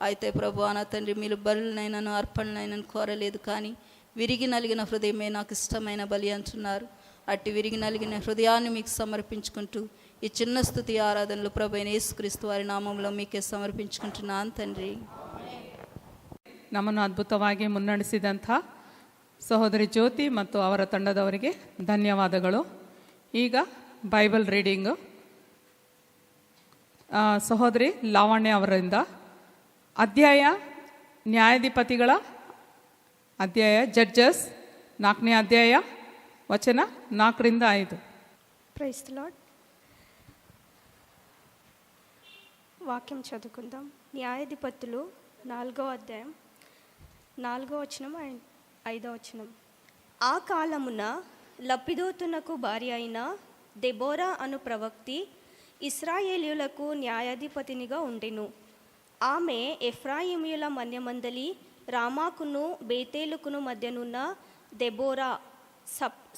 అయితే ప్రభువా నా తండ్రి, మీరు బలులనైనాను అర్పణలైనను కోరలేదు, కానీ విరిగి నలిగిన హృదయమే నాకు ఇష్టమైన బలి అంటున్నారు. అట్టి విరిగి నలిగిన హృదయాన్ని మీకు సమర్పించుకుంటూ ఈ చిన్న స్తుతి ఆరాధనలు ప్రభు అయిన యేసుక్రీస్తు వారి నామంలో మీకే ಸಮರ್ಪಿಸಿಕೊಂటున్నాను తండ్రి. ನಮ್ಮನ್ನು ಅದ್ಭುತವಾಗಿ ಮುನ್ನಡೆಸಿದಂಥ ಸಹೋದರಿ ಜ್ಯೋತಿ ಮತ್ತು ಅವರ ತಂಡದವರಿಗೆ ಧನ್ಯವಾದಗಳು. ಈಗ ಬೈಬಲ್ ರೀಡಿಂಗು ಸಹೋದರಿ ಲಾವಣ್ಯ ಅವರಿಂದ ಅಧ್ಯಾಯ ನ್ಯಾಯಾಧಿಪತಿಗಳ ಅಧ್ಯಾಯ ಜಡ್ಜಸ್ 4ನೇ ಅಧ್ಯಾಯ ವಚನ 4ರಿಂದ 5. Praise the lord. వాక్యం చదువుకుందాం. న్యాయాధిపతులు 4వ అధ్యాయం 4వ వచనం అండ్ 5వ వచనం. ఆ కాలమున లపిదోతునకు భార్య అయిన దెబోరా అను ప్రవక్తి ఇశ్రాయేలీయులకు న్యాయాధిపతినిగా ఉండెను. ఆమె ఎఫ్రాయిమీయుల మన్యమందలి రామాకును బేతేలుకును మధ్యనున్న దెబోరా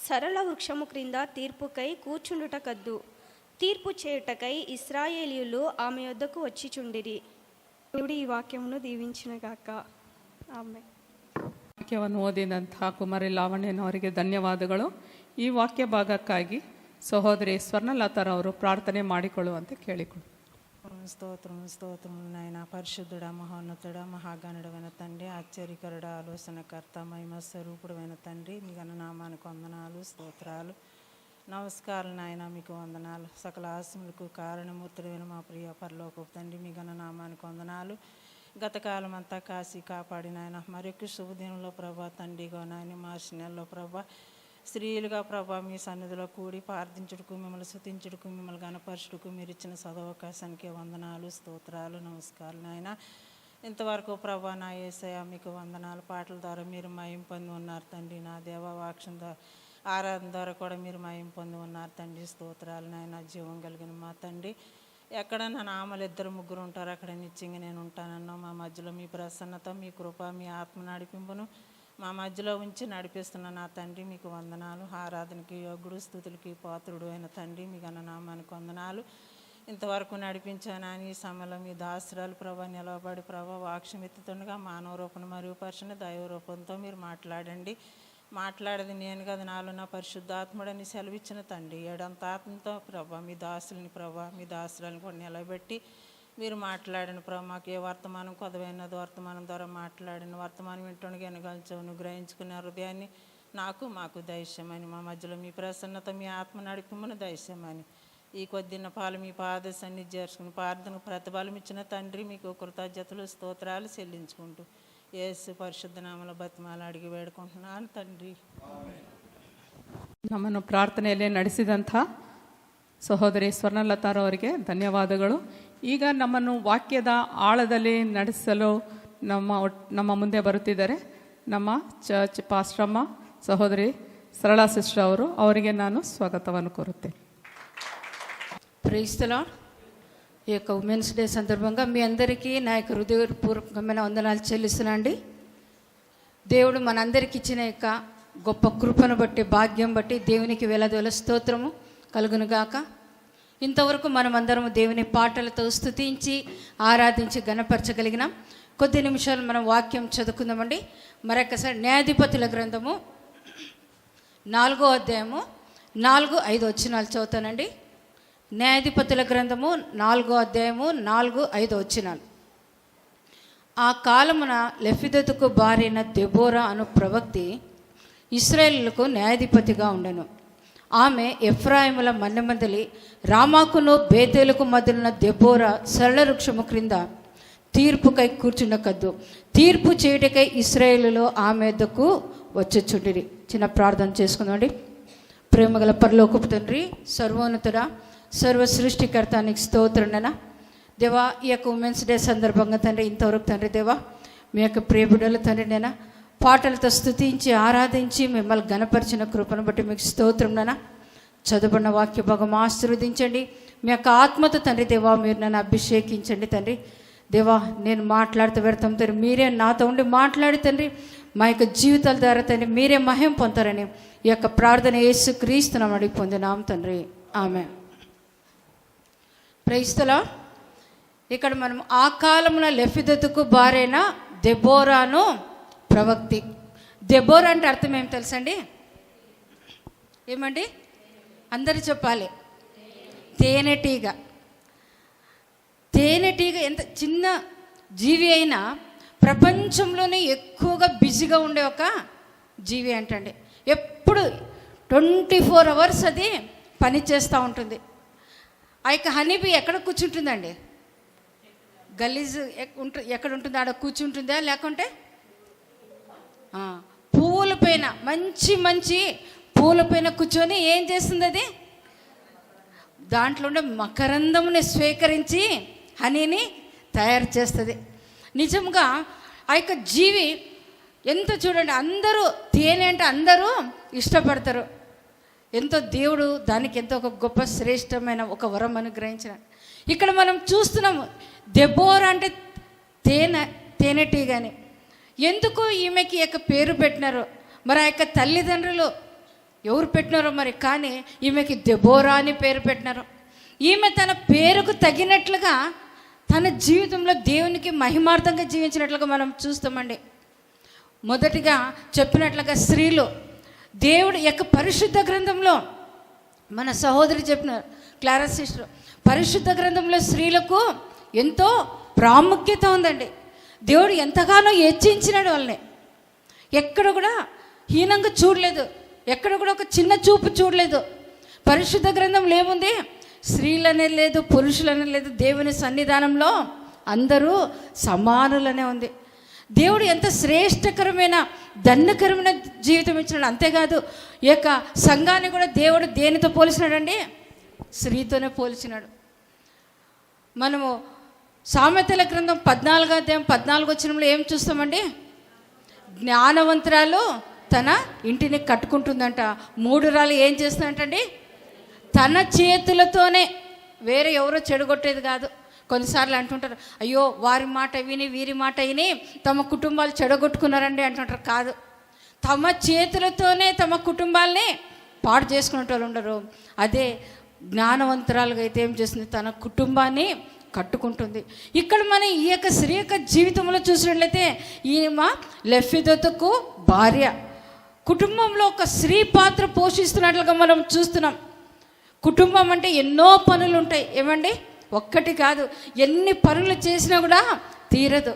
సరళ వృక్షము క్రింద తీర్పుకై కూర్చుండుటకద్దు. తీర్పు చేయుటకై ఇశ్రాయేలీయులు ఆమె యొద్దకు వచ్చి చుండిరి. దేవుడు ఈ వాక్యమును దీవించినగాక. ఆమె ವಾಕ್ಯವನ್ನು ಓದಿದಂಥ ಕುಮಾರಿ ಲಾವಣ್ಯನವರಿಗೆ ಧನ್ಯವಾದಗಳು. ಈ ವಾಕ್ಯ ಭಾಗಕ್ಕಾಗಿ ಸಹೋದರಿ ಸ್ವರ್ಣಲತಾರವರು ಪ್ರಾರ್ಥನೆ ಮಾಡಿಕೊಳ್ಳುವಂತೆ ಕೇಳಿಕೊಳ್ಳು. స్తోత్రం నాయన. పరిశుద్ధుడ, మహోన్నతుడ, మహాగణుడమైన తండ్రి, ఆశ్చర్యకరుడ, ఆలోచనకర్త, మహిమ స్వరూపుడమైన తండ్రి, మీ గణనామానికి వందనాలు, స్తోత్రాలు, నమస్కారాలు నాయన. మీకు వందనాలు. సకల ఆశములకు కారణమూర్తుడైన మా ప్రియ పరలోకపు తండ్రి, మీ గణనామానికి వందనాలు. గతకాలం అంతా కాశీ కాపాడిన ఆయన మరొక శుభదినంలో ప్రభా తండ్రిగా నాయన మార్చి నెలలో ప్రభా స్త్రీలుగా ప్రభా మీ సన్నిధిలో కూడి ప్రార్థించుటకు, మిమ్మల్ని స్తుతించుటకు, మిమ్మల్ని గణపరచుటకు మీరు ఇచ్చిన సదవకాశానికి వందనాలు, స్తోత్రాలు, నమస్కారాలు నాయన. ఇంతవరకు ప్రభా నా యేసయ్య మీకు వందనాలు. పాటల ద్వారా మీరు మహిమ పొంది ఉన్నారు తండ్రి. నా దేవ వాక్యం ఆరాధన ద్వారా కూడా మీరు మహిమ పొంది ఉన్నారు తండ్రి. స్తోత్రాలు నాయన. జీవం కలిగిన మా తండ్రి, ఎక్కడ నా నామలు 2-3 ఉంటారు అక్కడ నిత్యంగా నేను ఉంటానన్నా. మా మధ్యలో మీ ప్రసన్నత, మీ కృప, మీ ఆత్మ నడిపింపును మా మధ్యలో ఉంచి నడిపిస్తున్న నా తండ్రి మీకు వందనాలు. ఆరాధనకి యోగుడు, స్తుతులకి పాత్రుడు అయిన తండ్రి మీ గణనామానికి వందనాలు. ఇంతవరకు నడిపించానని ఈ సమయంలో మీ దాసురాలు ప్రభా నిలవబడి ప్రభా వాక్యం ఎత్తుతుండగా మానవ రూపం మరియు పర్షణ దైవ రూపంతో మీరు మాట్లాడండి. మాట్లాడేది నేను కదా, నాలో నా పరిశుద్ధాత్ముడని సెలవిచ్చిన తండ్రి. ఏడంత ఆత్మతో ప్రభా మీ దాసులని ప్రభా మీ దాసురాలను కూడా నిలబెట్టి మీరు మాట్లాడిన ప్రభా. మాకు ఏ వర్తమానం కొదవైనది వర్తమానం ద్వారా మాట్లాడిన వర్తమానం వింటుండగా ఎనగలుచవును గ్రహించుకునే హృదయాన్ని మాకు దైశ్యమని, మా మధ్యలో మీ ప్రసన్నత, మీ ఆత్మ నడిపిమని దైశ్యమని, ఈ కొద్దిన్న పాలు మీ పాద సన్నిధి చేర్చుకుని ప్రార్థనకు ప్రతిఫలం ఇచ్చిన తండ్రి మీకు కృతజ్ఞతలు, స్తోత్రాలు చెల్లించుకుంటూ యేసు పరిశుద్ధ నామములో బతిమాల అడిగి వేడుకుంటున్నాను తండ్రి. ನಮ್ಮನ್ನು ಪ್ರಾರ್ಥನೆಯಲ್ಲೇ ನಡೆಸಿದಂಥ ಸಹೋದರಿ ಸ್ವರ್ಣಲತಾರವರಿಗೆ ಧನ್ಯವಾದಗಳು. ಈಗ ನಮ್ಮನ್ನು ವಾಕ್ಯದ ಆಳದಲ್ಲಿ ನಡೆಸಲು ನಮ್ಮ ಮುಂದೆ ಬರುತ್ತಿದ್ದಾರೆ ನಮ್ಮ ಚರ್ಚ್ ಪಾಸ್ಟರಮ್ಮ ಸಹೋದರಿ ಸರಳಾ ಸಿಸ್ಟರ್ ಅವರು. ಅವರಿಗೆ ನಾನು ಸ್ವಾಗತವನ್ನು ಕೋರುತ್ತೇನೆ. Praise the lord. ఈ యొక్క ఉమెన్స్ డే సందర్భంగా మీ అందరికీ నా యొక్క హృదయపూర్వకమైన వందనాలు చెల్లిస్తున్నాండి. దేవుడు మనందరికి ఇచ్చిన యొక్క గొప్ప కృపను బట్టి, భాగ్యం బట్టి దేవునికి వేలాది స్తోత్రము కలుగునుగాక. ఇంతవరకు మనమందరము దేవుని పాటలతో స్తుతించి ఆరాధించి గణపరచగలిగినాం. కొద్ది నిమిషాలు మనం వాక్యం చదువుకుందామండి. మరొకసారి న్యాయాధిపతుల గ్రంథము 4వ అధ్యాయము 4-5 వచనాలు చదువుతానండి. న్యాయాధిపతుల గ్రంథము 4వ అధ్యాయము 4-5 వచనాలు. ఆ కాలమున లెఫిదతుకు భార్యైన దెబోరా అను ప్రవక్తి ఇశ్రాయేలులకు న్యాయాధిపతిగా ఉండెను. ఆమె ఎఫ్రాయిముల మన్నెమందలి రామాకును బేతేలుకు మధ్యన దెబోరా సరళ వృక్షము క్రింద తీర్పుకై కూర్చున్న కద్దు. తీర్పు చేయుటకై ఇశ్రాయేలులో ఆమె వద్దకు వచ్చుచుండిరి. చిన్న ప్రార్థన చేసుకుందామండి. ప్రేమగల పరలోకపు తండ్రి, సర్వోన్నతుడా, సర్వ సృష్టికర్త, నీకు స్తోత్రం. దేవా, ఈ యొక్క ఉమెన్స్ డే సందర్భంగా తండ్రి ఇంతవరకు తండ్రి దేవా మీ యొక్క ప్రియబిడ్డలు తండ్రి నేను పాటలతో స్తుతించి ఆరాధించి మిమ్మల్ని గణపరిచిన కృపను బట్టి మీకు స్తోత్రం. చదువుకున్న వాక్య భాగం ఆశీర్వదించండి. మీ యొక్క ఆత్మతో తండ్రి దేవా మీరు నన్ను అభిషేకించండి తండ్రి దేవా. నేను మాట్లాడుతూ పెడతాం తండ్రి, మీరే నాతో ఉండి మాట్లాడి తండ్రి మా యొక్క జీవితాల ద్వారా తండ్రి మీరే మహిమ పొందుతారని ఈ యొక్క ప్రార్థన యేసుక్రీస్తునామమున అడిగి పొందినాం తండ్రి, ఆమేన్. Praise the lord. ఇక్కడ మనం ఆ కాలమున లెఫిదతుకు భార్యైన దెబోరాను ప్రవక్తి. దెబోరా అంటే అర్థం ఏం తెలుసండి? ఏమండి అందరూ చెప్పాలి. తేనెటీగ. తేనెటీగ ఎంత చిన్న జీవి అయినా ప్రపంచంలోనే ఎక్కువగా బిజీగా ఉండే ఒక జీవి అంటండి. ఎప్పుడు 24 అవర్స్ అది పని చేస్తూ ఉంటుంది. ఆ యొక్క హనీబీ ఎక్కడ కూర్చుంటుందండి? గలీజ్ ఎక్కడ ఉంటుంది ఆడ కూర్చుంటుందా, లేకుంటే పువ్వుల పైన మంచి మంచి పూల పైన కూర్చొని ఏం చేస్తుంది? అది దాంట్లో ఉండే మకరందముని స్వీకరించి హనీని తయారు చేస్తుంది. నిజంగా ఆ యొక్క జీవి ఎంత చూడండి, అందరూ తేనె అంటే అందరూ ఇష్టపడతారు. ఎంతో దేవుడు దానికి ఎంతో ఒక గొప్ప శ్రేష్టమైన ఒక వరం అనుగ్రహించిన. ఇక్కడ మనం చూస్తున్నాము దెబోరా అంటే తేనెటీగని. ఎందుకు ఈమెకి యొక్క పేరు పెట్టినారో మరి, ఆ యొక్క తల్లిదండ్రులు ఎవరు పెట్టినారో మరి, కానీ ఈమెకి దెబోరా అని పేరు పెట్టినారు. ఈమె తన పేరుకు తగినట్లుగా తన జీవితంలో దేవునికి మహిమార్థంగా జీవించినట్లుగా మనం చూస్తామండి. మొదటిగా చెప్పినట్లుగా స్త్రీలు దేవుడు యొక్క పరిశుద్ధ గ్రంథంలో మన సహోదరి చెప్పినారు, క్లారా సిస్టర్, పరిశుద్ధ గ్రంథంలో స్త్రీలకు ఎంతో ప్రాముఖ్యత ఉందండి. దేవుడు ఎంతగానో హెచ్చించినాడు వాళ్ళని. ఎక్కడ కూడా హీనంగా చూడలేదు, ఎక్కడ కూడా ఒక చిన్న చూపు చూడలేదు. పరిశుద్ధ గ్రంథంలో ఏముంది? స్త్రీలనే లేదు, పురుషులనే లేదు, దేవుని సన్నిధానంలో అందరూ సమానులనే ఉంది. దేవుడు ఎంత శ్రేష్టకరమైన దండకరమైన జీవితం ఇచ్చినాడు. అంతేకాదు ఈ యొక్క సంఘాన్ని కూడా దేవుడు దేనితో పోల్చినాడండి? స్త్రీతోనే పోల్చినాడు. మనము సామెతల గ్రంథం 14వ అధ్యాయం 14వ వచనంలో ఏం చూస్తామండి? జ్ఞానవంతురాలు తన ఇంటిని కట్టుకుంటుందంట. మూఢురాలు ఏం చేస్తుందంటండి? తన చేతులతోనే, వేరే ఎవరో చెడగొట్టేది కాదు. కొన్నిసార్లు అంటుంటారు, అయ్యో వారి మాట విని వీరి మాట విని తమ కుటుంబాలు చెడగొట్టుకున్నారండి అంటుంటారు. కాదు, తమ చేతులతోనే తమ కుటుంబాలని పాడు చేసుకునే వాళ్ళు ఉండరు. అదే జ్ఞానవంతురాలుగా అయితే ఏం చేస్తుంది? తన కుటుంబాన్ని కట్టుకుంటుంది. ఇక్కడ మనం ఈ యొక్క స్త్రీ యొక్క జీవితంలో చూసినట్లయితే ఈమె లెఫిదతుకు భార్య. కుటుంబంలో ఒక స్త్రీ పాత్ర పోషిస్తున్నట్లుగా మనం చూస్తున్నాం. కుటుంబం అంటే ఎన్నో పనులు ఉంటాయి. ఏమండి, ఒక్కటి కాదు, ఎన్ని పనులు చేసినా కూడా తీరదు.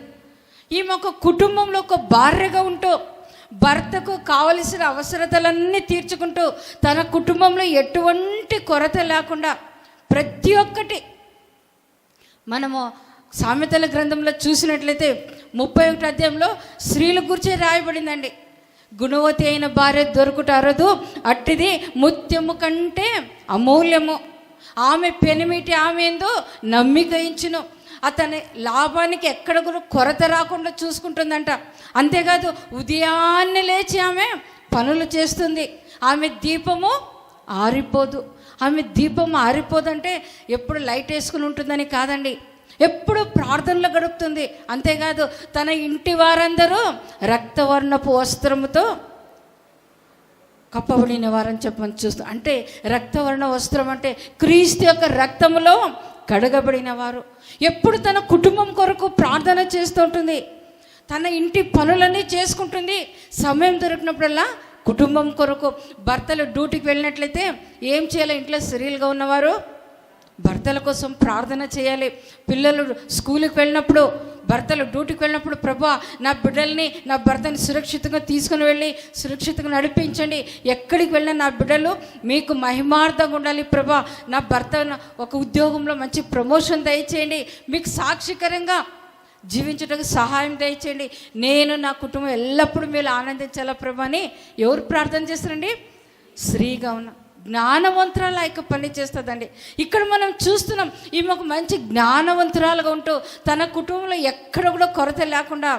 ఈమె ఒక కుటుంబంలో ఒక భార్యగా ఉంటూ భర్తకు కావలసిన అవసరతలన్నీ తీర్చుకుంటూ తన కుటుంబంలో ఎటువంటి కొరత లేకుండా ప్రతి ఒక్కటి మనము సామెతల గ్రంథంలో చూసినట్లయితే 31వ అధ్యాయంలో స్త్రీల గురించి రాయబడిందండి. గుణవతి అయిన భార్య దొరుకుట అరదు, అట్టిది ముత్యము కంటే అమూల్యము. ఆమె పెనిమిటి ఆమె ఏందో నమ్మిక ఇచ్చును. అతని లాభానికి ఎక్కడ కూడా కొరత రాకుండా చూసుకుంటుందంట. అంతేకాదు ఉదయాన్నే లేచి ఆమె పనులు చేస్తుంది. ఆమె దీపము ఆరిపోదు. ఆమె దీపం ఆరిపోదంటే ఎప్పుడు లైట్ వేసుకుని ఉంటుందని కాదండి. ఎప్పుడు ప్రార్థనలో గడుపుతుంది. అంతేకాదు తన ఇంటి వారందరూ రక్తవర్ణపు వస్త్రముతో కప్పబడిన వారని చెప్పని చూస్తాం. అంటే రక్తవర్ణ వస్త్రం అంటే క్రీస్తు యొక్క రక్తములో కడగబడిన వారు. ఎప్పుడు తన కుటుంబం కొరకు ప్రార్థన చేస్తూ ఉంటుంది. తన ఇంటి పనులన్నీ చేసుకుంటుంది. సమయం దొరికినప్పుడల్లా కుటుంబం కొరకు. భర్తలు డ్యూటీకి వెళ్ళినట్లయితే ఏం చేయాలి? ఇంట్లో స్త్రీలుగా ఉన్నవారు భర్తల కోసం ప్రార్థన చేయాలి. పిల్లలు స్కూల్కి వెళ్ళినప్పుడు, భర్తలు డ్యూటీకి వెళ్ళినప్పుడు, ప్రభా నా బిడ్డల్ని, నా భర్తని సురక్షితంగా తీసుకుని వెళ్ళి సురక్షితంగా నడిపించండి. ఎక్కడికి వెళ్ళినా నా బిడ్డలు మీకు మహిమార్థంగా ఉండాలి ప్రభా. నా భర్త ఒక ఉద్యోగంలో మంచి ప్రమోషన్ దయచేయండి. మీకు సాక్షికరంగా జీవించడానికి సహాయం దయచేయండి. నేను నా కుటుంబం ఎల్లప్పుడూ మీరు ఆనందించాలా ప్రభా అని ఎవరు ప్రార్థన చేస్తారండి? స్త్రీగా ఉన్న జ్ఞానవంతురాలు ఆ యొక్క పని చేస్తుందండి. ఇక్కడ మనం చూస్తున్నాం, ఈమె ఒక మంచి జ్ఞానవంతురాలుగా ఉంటూ తన కుటుంబంలో ఎక్కడ కూడా కొరత లేకుండా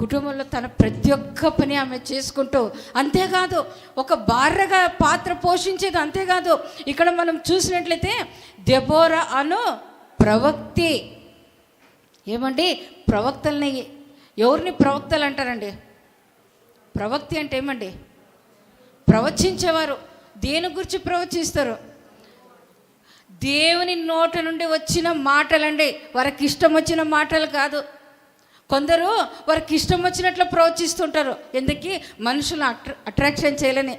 కుటుంబంలో తన ప్రతి ఒక్క పని ఆమె చేసుకుంటూ, అంతేకాదు ఒక భార్యగా పాత్ర పోషించేది. అంతేకాదు ఇక్కడ మనం చూసినట్లయితే దెబోరా అను ప్రవక్తి. ఏమండి ప్రవక్తల్ని, ఎవరిని ప్రవక్తలు అంటారండి? ప్రవక్తి అంటే ఏమండి? ప్రవచించేవారు. దేని గురించి ప్రవచిస్తారు? దేవుని నోట నుండి వచ్చిన మాటలండి. వారికి ఇష్టం వచ్చిన మాటలు కాదు. కొందరు వారికి ఇష్టం వచ్చినట్లు ప్రవచిస్తుంటారు. ఎందుకు? మనుషులను అట్రాక్షన్ చేయాలని.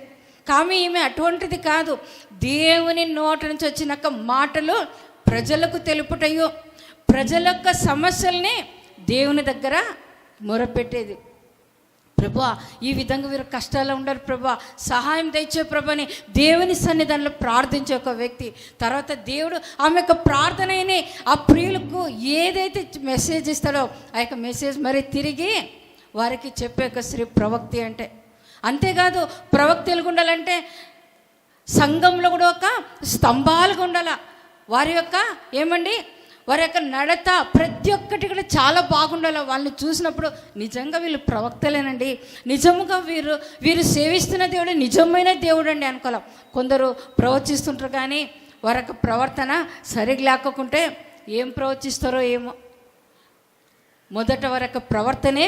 కానీ ఈమె అటువంటిది కాదు. దేవుని నోట నుంచి వచ్చిన మాటలు ప్రజలకు తెలుపుటయు, ప్రజల యొక్క సమస్యల్ని దేవుని దగ్గర మొరపెట్టేది. ప్రభా ఈ విధంగా వీరు కష్టాల్లో ఉండరు ప్రభా, సహాయం తెచ్చే ప్రభాని దేవుని సన్నిధానంలో ప్రార్థించే ఒక వ్యక్తి. తర్వాత దేవుడు ఆమె యొక్క ప్రార్థనని ఆ ప్రియులకు ఏదైతే మెసేజ్ ఇస్తాడో ఆ యొక్క మెసేజ్ మరి తిరిగి వారికి చెప్పే ఒక స్త్రీ ప్రవక్తి అంటే. అంతేకాదు ప్రవక్తలుగా ఉండాలంటే సంఘంలో కూడా ఒక స్తంభాలుగా ఉండాల. వారి యొక్క ఏమండి వారి యొక్క నడత ప్రతి ఒక్కటి కూడా చాలా బాగుండాలి. వాళ్ళని చూసినప్పుడు నిజంగా వీళ్ళు ప్రవక్తలేనండి, నిజముగా వీరు సేవిస్తున్న దేవుడు నిజమైన దేవుడు అండి అనుకోవాలి. కొందరు ప్రవచిస్తుంటారు కానీ వారి యొక్క ప్రవర్తన సరిగ్గా లేకుంటే ఏం ప్రవచిస్తారో ఏమో. మొదట వారి యొక్క ప్రవర్తనే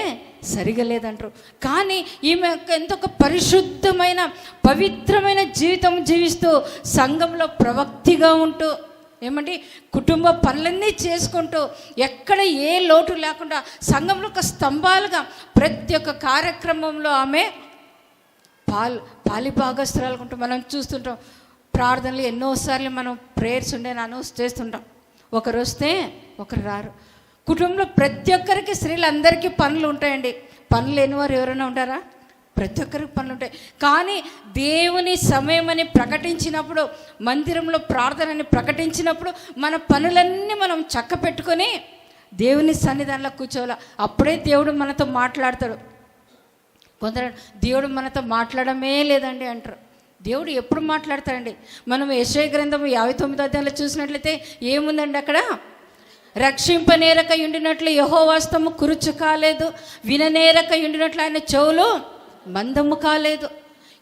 సరిగా లేదంటారు. కానీ ఈమె యొక్క ఎంతో ఒక పరిశుద్ధమైన పవిత్రమైన జీవితం జీవిస్తూ సంఘంలో ప్రవక్తిగా ఉంటూ ఏమండి కుటుంబ పనులన్నీ చేసుకుంటూ ఎక్కడ ఏ లోటు లేకుండా సంఘంలో ఒక స్తంభాలుగా ప్రతి ఒక్క కార్యక్రమంలో ఆమె పాలిభాగస్తురాలుగా ఉంటూ మనం చూస్తుంటాం. ప్రార్థనలు ఎన్నోసార్లు మనం ప్రేయర్స్ ఉండేని అనౌన్స్ చేస్తుంటాం. ఒకరు వస్తే ఒకరు రారు. కుటుంబంలో ప్రతి ఒక్కరికి స్త్రీలందరికీ పనులు ఉంటాయండి. పనులు లేనివారు ఎవరైనా ఉంటారా? ప్రతి ఒక్కరికి పనులు ఉంటాయి. కానీ దేవుని సమయం అని ప్రకటించినప్పుడు, మందిరంలో ప్రార్థనని ప్రకటించినప్పుడు మన పనులన్నీ మనం చక్క పెట్టుకొని దేవుని సన్నిధానంలో కూర్చోవాలి. అప్పుడే దేవుడు మనతో మాట్లాడతాడు. కొందరు దేవుడు మనతో మాట్లాడమే లేదండి అంటారు. దేవుడు ఎప్పుడు మాట్లాడతాడండి? మనం యెషయా గ్రంథం 59వ అధ్యాయంలో చూసినట్లయితే ఏముందండి అక్కడ? రక్షింపనేరక ఉండినట్లు యెహోవా హస్తము కురుచు కాలేదు, విననేరక ఉండినట్లు ఆయన చెవులు మందము కాలేదు.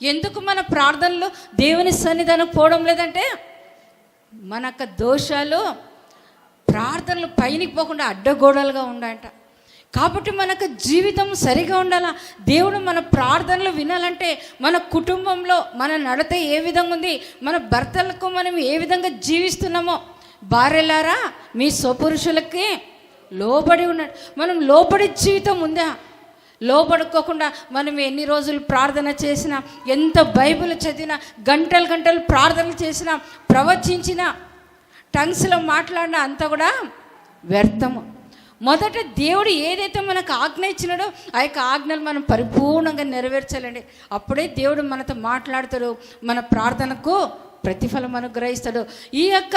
ఎందుకు మన ప్రార్థనలు దేవుని సన్నిధానం పోవడం లేదంటే మన యొక్క దోషాలు ప్రార్థనలు పైనికి పోకుండా అడ్డగోడలుగా ఉండంట. కాబట్టి మనకు జీవితం సరిగా ఉండాలా. దేవుడు మన ప్రార్థనలు వినాలంటే మన కుటుంబంలో మన నడత ఏ విధంగా ఉంది, మన భర్తలకు మనం ఏ విధంగా జీవిస్తున్నామో. భార్యలారా మీ స్వపురుషులకి లోబడి ఉన్నాడు. మనం లోబడి జీవితం ఉందా? లోబడుకోకుండా మనం ఎన్ని రోజులు ప్రార్థన చేసినా, ఎంత బైబిల్ చదివినా, గంటలు గంటలు ప్రార్థనలు చేసినా, ప్రవచించినా, టంగ్స్లో మాట్లాడినా అంతా కూడా వ్యర్థము. మొదట దేవుడు ఏదైతే మనకు ఆజ్ఞ ఇచ్చినాడో ఆ యొక్క ఆజ్ఞలు మనం పరిపూర్ణంగా నెరవేర్చాలండి. అప్పుడే దేవుడు మనతో మాట్లాడతాడు, మన ప్రార్థనకు ప్రతిఫలం అనుగ్రహిస్తాడు. ఈ యొక్క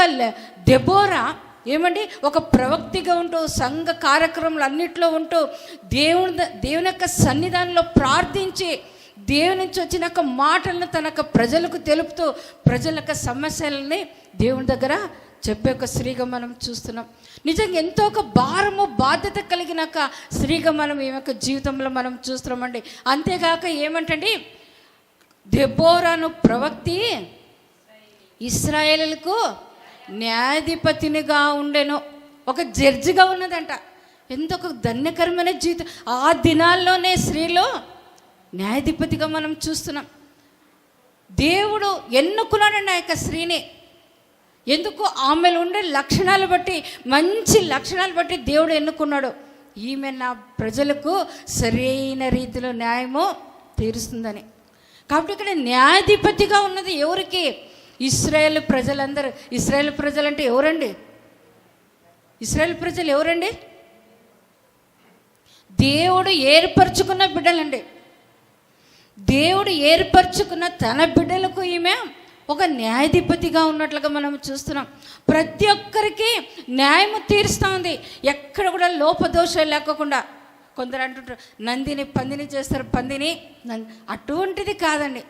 దెబోరా ఏమండి ఒక ప్రవక్తిగా ఉంటూ సంఘ కార్యక్రమాలు అన్నిట్లో ఉంటూ దేవుని యొక్క సన్నిధానంలో ప్రార్థించి దేవుని నుంచి వచ్చిన యొక్క మాటలను తన యొక్క ప్రజలకు తెలుపుతూ ప్రజల యొక్క సమస్యలని దేవుని దగ్గర చెప్పే ఒక స్త్రీగా మనం చూస్తున్నాం. నిజంగా ఎంతో ఒక భారము బాధ్యత కలిగిన ఒక స్త్రీగా మనం ఈ యొక్క జీవితంలో మనం చూస్తున్నామండి. అంతేగాక ఏమంటండి, దెబోరాను ప్రవక్తి ఇశ్రాయేలులకు న్యాయాధిపతినిగా ఉండెను. ఒక జడ్జిగా ఉన్నదంట. ఎంత ఒక ధన్యకరమైన జీవితం. ఆ దినాల్లోనే స్త్రీలు న్యాయాధిపతిగా మనం చూస్తున్నాం. దేవుడు ఎన్నుకున్నాడండి ఆ యొక్క స్త్రీని. ఎందుకు? ఆమెలో ఉండే లక్షణాలు బట్టి, మంచి లక్షణాలు బట్టి దేవుడు ఎన్నుకున్నాడు. ఈమె నా ప్రజలకు సరైన రీతిలో న్యాయము తీరుస్తుందని. కాబట్టి ఇక్కడ న్యాయాధిపతిగా ఉన్నది ఎవరికి? ఇశ్రాయేల్ ప్రజలందరూ. ఇశ్రాయేల్ ప్రజలంటే ఎవరండి? ఇశ్రాయేల్ ప్రజలు ఎవరండి? దేవుడు ఏర్పరచుకున్న బిడ్డలండి. దేవుడు ఏర్పరచుకున్న తన బిడ్డలకు ఈమె ఒక న్యాయాధిపతిగా ఉన్నట్లుగా మనం చూస్తున్నాం. ప్రతి ఒక్కరికి న్యాయము తీరుస్తూ ఉంది, ఎక్కడ కూడా లోపదోషాలు లేకోకుండా. కొందరు అంటుంటారు నందిని పందిని చేస్తారు, పందిని అటువంటిది కాదండి.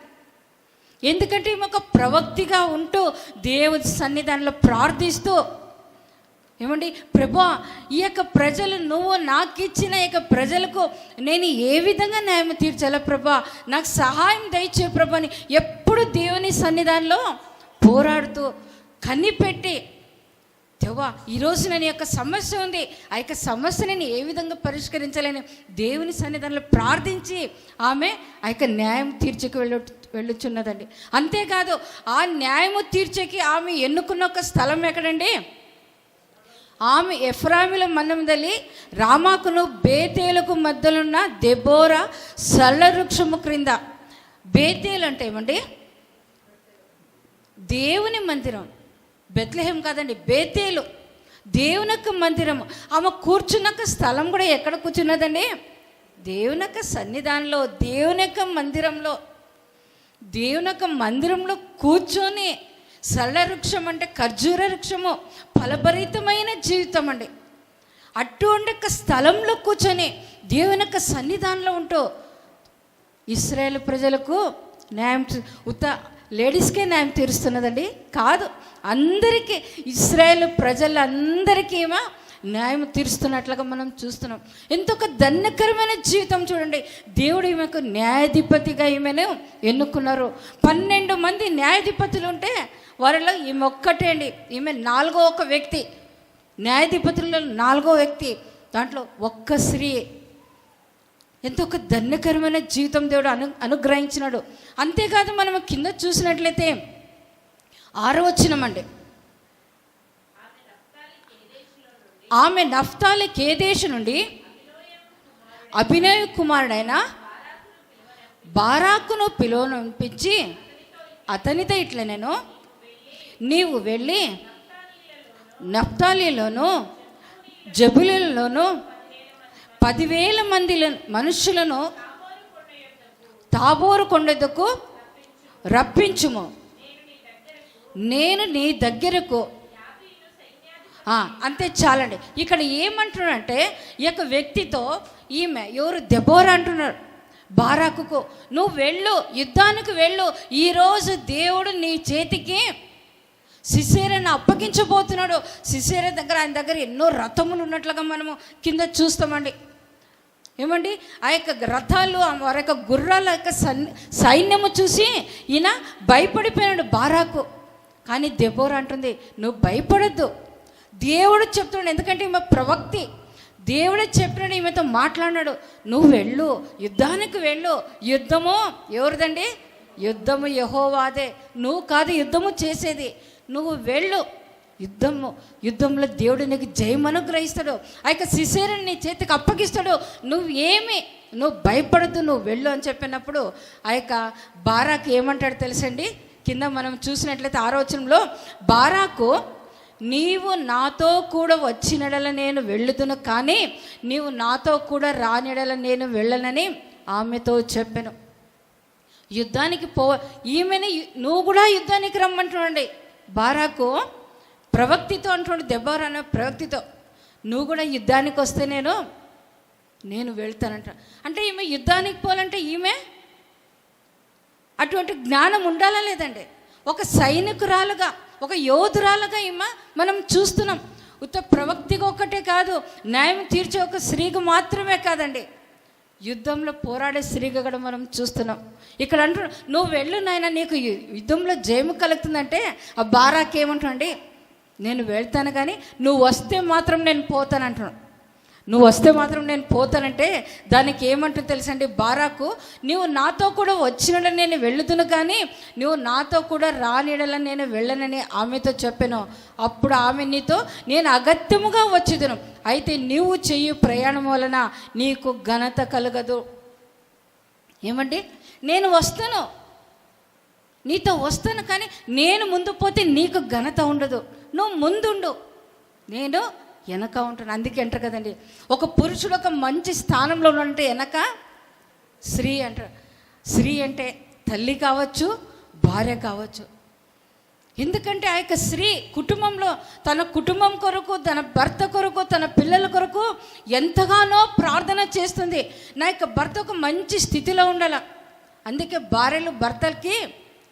ఎందుకంటే ఈమె ఒక ప్రవక్తిగా ఉంటూ దేవుడి సన్నిధానంలో ప్రార్థిస్తూ, ఏమండి ప్రభువా, ఈ యొక్క ప్రజలు నువ్వు నాకు ఇచ్చిన ఈ యొక్క ప్రజలకు నేను ఏ విధంగా న్యాయం తీర్చాలా ప్రభువా, నాకు సహాయం దయచే ప్రభు అని ఎప్పుడు దేవుని సన్నిధానంలో పోరాడుతూ కనిపెట్టి, దేవా ఈరోజు నేను యొక్క సమస్య ఉంది, ఆ యొక్క సమస్య నేను ఏ విధంగా పరిష్కరించాలని దేవుని సన్నిధానంలో ప్రార్థించి ఆమె ఆ యొక్క న్యాయం తీర్చకి వెళ్ళుచున్నదండి. అంతేకాదు ఆ న్యాయము తీర్చకి ఆమె ఎన్నుకున్న ఒక స్థలం ఎక్కడండి? ఆమె ఎఫ్రాయిముల మందలి రామాకును బేతేలకు మధ్యలున్న దెబోరా సరళ వృక్షము క్రింద. బేతేలు అంటే ఏమండి? దేవుని మందిరం. బెత్లెహేం కాదండి, బేతేలు దేవుని యొక్క మందిరము. ఆమె కూర్చున్న స్థలం కూడా ఎక్కడ కూర్చున్నదండి? దేవుని యొక్క సన్నిధానంలో, దేవుని యొక్క మందిరంలో. దేవుని యొక్క మందిరంలో కూర్చొని, సరళ వృక్షం అంటే ఖర్జూర వృక్షము, ఫలభరితమైన జీవితం అండి. అటువంటి ఒక స్థలంలో కూర్చొని దేవుని యొక్క సన్నిధానంలో ఉంటూ ఇశ్రాయేల్ ప్రజలకు న్యాయం, లేడీస్కే న్యాయం తీరుస్తున్నదండి కాదు, అందరికీ, ఇశ్రాయేల్ ప్రజలందరికీ ఏమో న్యాయం తీరుస్తున్నట్లుగా మనం చూస్తున్నాం. ఎంతో ఒక ధన్యకరమైన జీవితం చూడండి. దేవుడు ఈమెకు న్యాయాధిపతిగా ఈమెను ఎన్నుకున్నారు. 12 మంది న్యాయాధిపతులు ఉంటే వారిలో ఈమె ఒక్కటే అండి. ఈమె 4వ వ్యక్తి, న్యాయాధిపతులలో 4వ వ్యక్తి. దాంట్లో ఒక్క స్త్రీ. ఎంతో ఒక ధన్యకరమైన జీవితం దేవుడు అనుగ్రహించినాడు. అంతేకాదు మనం కింద చూసినట్లయితే 6వ వచనం అండి. ఆమె నఫ్తాలి కేదేశు నుండి అభినయ కుమారుడైన బారాకును పిలువనంపించి అతనితో ఇట్లా, నేను నీవు వెళ్ళి నఫ్తాలిలోను జబులులోను 10,000 మంది మనుషులను తాబోరు కొండకు రప్పించుము, నేను నీ దగ్గరకు. అంతే చాలండి. ఇక్కడ ఏమంటున్నాడంటే ఈ యొక్క వ్యక్తితో ఈమె ఎవరు? దెబోరా అంటున్నారు బారాకుకు, నువ్వు వెళ్ళు, యుద్ధానికి వెళ్ళు, ఈరోజు దేవుడు నీ చేతికి సిసేరాను అప్పగించబోతున్నాడు. సిసేరా దగ్గర, ఆయన దగ్గర ఎన్నో రథములు ఉన్నట్లుగా మనము కింద చూస్తామండి. ఏమండి ఆ యొక్క రథాలు, వారి యొక్క గుర్రాల యొక్క సైన్యము చూసి ఈయన భయపడిపోయాడు బారాకు. కానీ దెబోరా అంటుంది నువ్వు భయపడద్దు, దేవుడు చెప్తున్నాడు. ఎందుకంటే ఈమె ప్రవక్తి, దేవుడే చెప్పినాడు, ఈమెతో మాట్లాడినాడు. నువ్వు వెళ్ళు, యుద్ధానికి వెళ్ళు. యుద్ధము ఎవరిదండి? యుద్ధము యెహోవాదే, నువ్వు కాదు యుద్ధము చేసేది, నువ్వు వెళ్ళు. యుద్ధంలో దేవుడు నీకు జయం అనుగ్రహిస్తాడు. ఆ యొక్క సిసేరాను నీ చేతికి అప్పగిస్తాడు. నువ్వు భయపడద్దు, నువ్వు వెళ్ళు అని చెప్పినప్పుడు ఆ యొక్క బారాకు ఏమంటాడు తెలుసండి? కింద మనం చూసినట్లయితే 6వ వచనంలో, బారాకు నీవు నాతో కూడా వచ్చినడల నేను వెళ్ళుదును, కానీ నీవు నాతో కూడా రానిడల నేను వెళ్ళనని ఆమెతో చెప్పాను. యుద్ధానికి ఈమెని నువ్వు కూడా యుద్ధానికి రమ్మంటున్నాండి. బారాకు ప్రవక్తితో అంటున్నాడు, దెబోరా అనే ప్రవక్తితో, నువ్వు కూడా యుద్ధానికి వస్తే నేను వెళ్తానంట. అంటే ఈమె యుద్ధానికి పోవాలంటే ఈమె అటువంటి జ్ఞానం ఉండాలా లేదండి? ఒక సైనికురాలుగా, ఒక యోధురాలుగా ఈమె మనం చూస్తున్నాం. ఉత్త ప్రవక్తిగా ఒక్కటే కాదు, న్యాయం తీర్చే ఒక స్త్రీగా మాత్రమే కాదండి, యుద్ధంలో పోరాడే స్త్రీగా కూడా మనం చూస్తున్నాం. ఇక్కడ అంటున్నాడు నువ్వు వెళ్ళు నాయన, నీకు యుద్ధంలో జయము కలుగుతుందంటే ఆ బారాకు ఏమంటాండి? నేను వెళ్తాను కానీ నువ్వు వస్తే మాత్రం నేను పోతాను అంటున్నాను. నువ్వు వస్తే మాత్రం నేను పోతానంటే దానికి ఏమంటుంది తెలుసండి, బారాకు, నువ్వు నాతో కూడా వచ్చినడని నేను వెళ్ళుతును కానీ నువ్వు నాతో కూడా రానిడలని నేను వెళ్ళనని ఆమెతో చెప్పాను. అప్పుడు ఆమె నీతో, నేను అగత్యముగా వచ్చేదను, అయితే నీవు చెయ్యి ప్రయాణం వలన నీకు ఘనత కలగదు. ఏమండి, నేను వస్తాను, నీతో వస్తాను కానీ నేను ముందు పోతే నీకు ఘనత ఉండదు. నువ్వు ముందుండు, నేను వెనక ఉంటాను. అందుకే అంటారు కదండి, ఒక పురుషుడు ఒక మంచి స్థానంలో ఉంటే వెనక స్త్రీ అంటారు. స్త్రీ అంటే తల్లి కావచ్చు, భార్య కావచ్చు. ఎందుకంటే ఆ యొక్క స్త్రీ కుటుంబంలో తన కుటుంబం కొరకు, తన భర్త కొరకు, తన పిల్లల కొరకు ఎంతగానో ప్రార్థన చేస్తుంది. నా యొక్క భర్త ఒక మంచి స్థితిలో ఉండాల. అందుకే భార్యలు భర్తలకి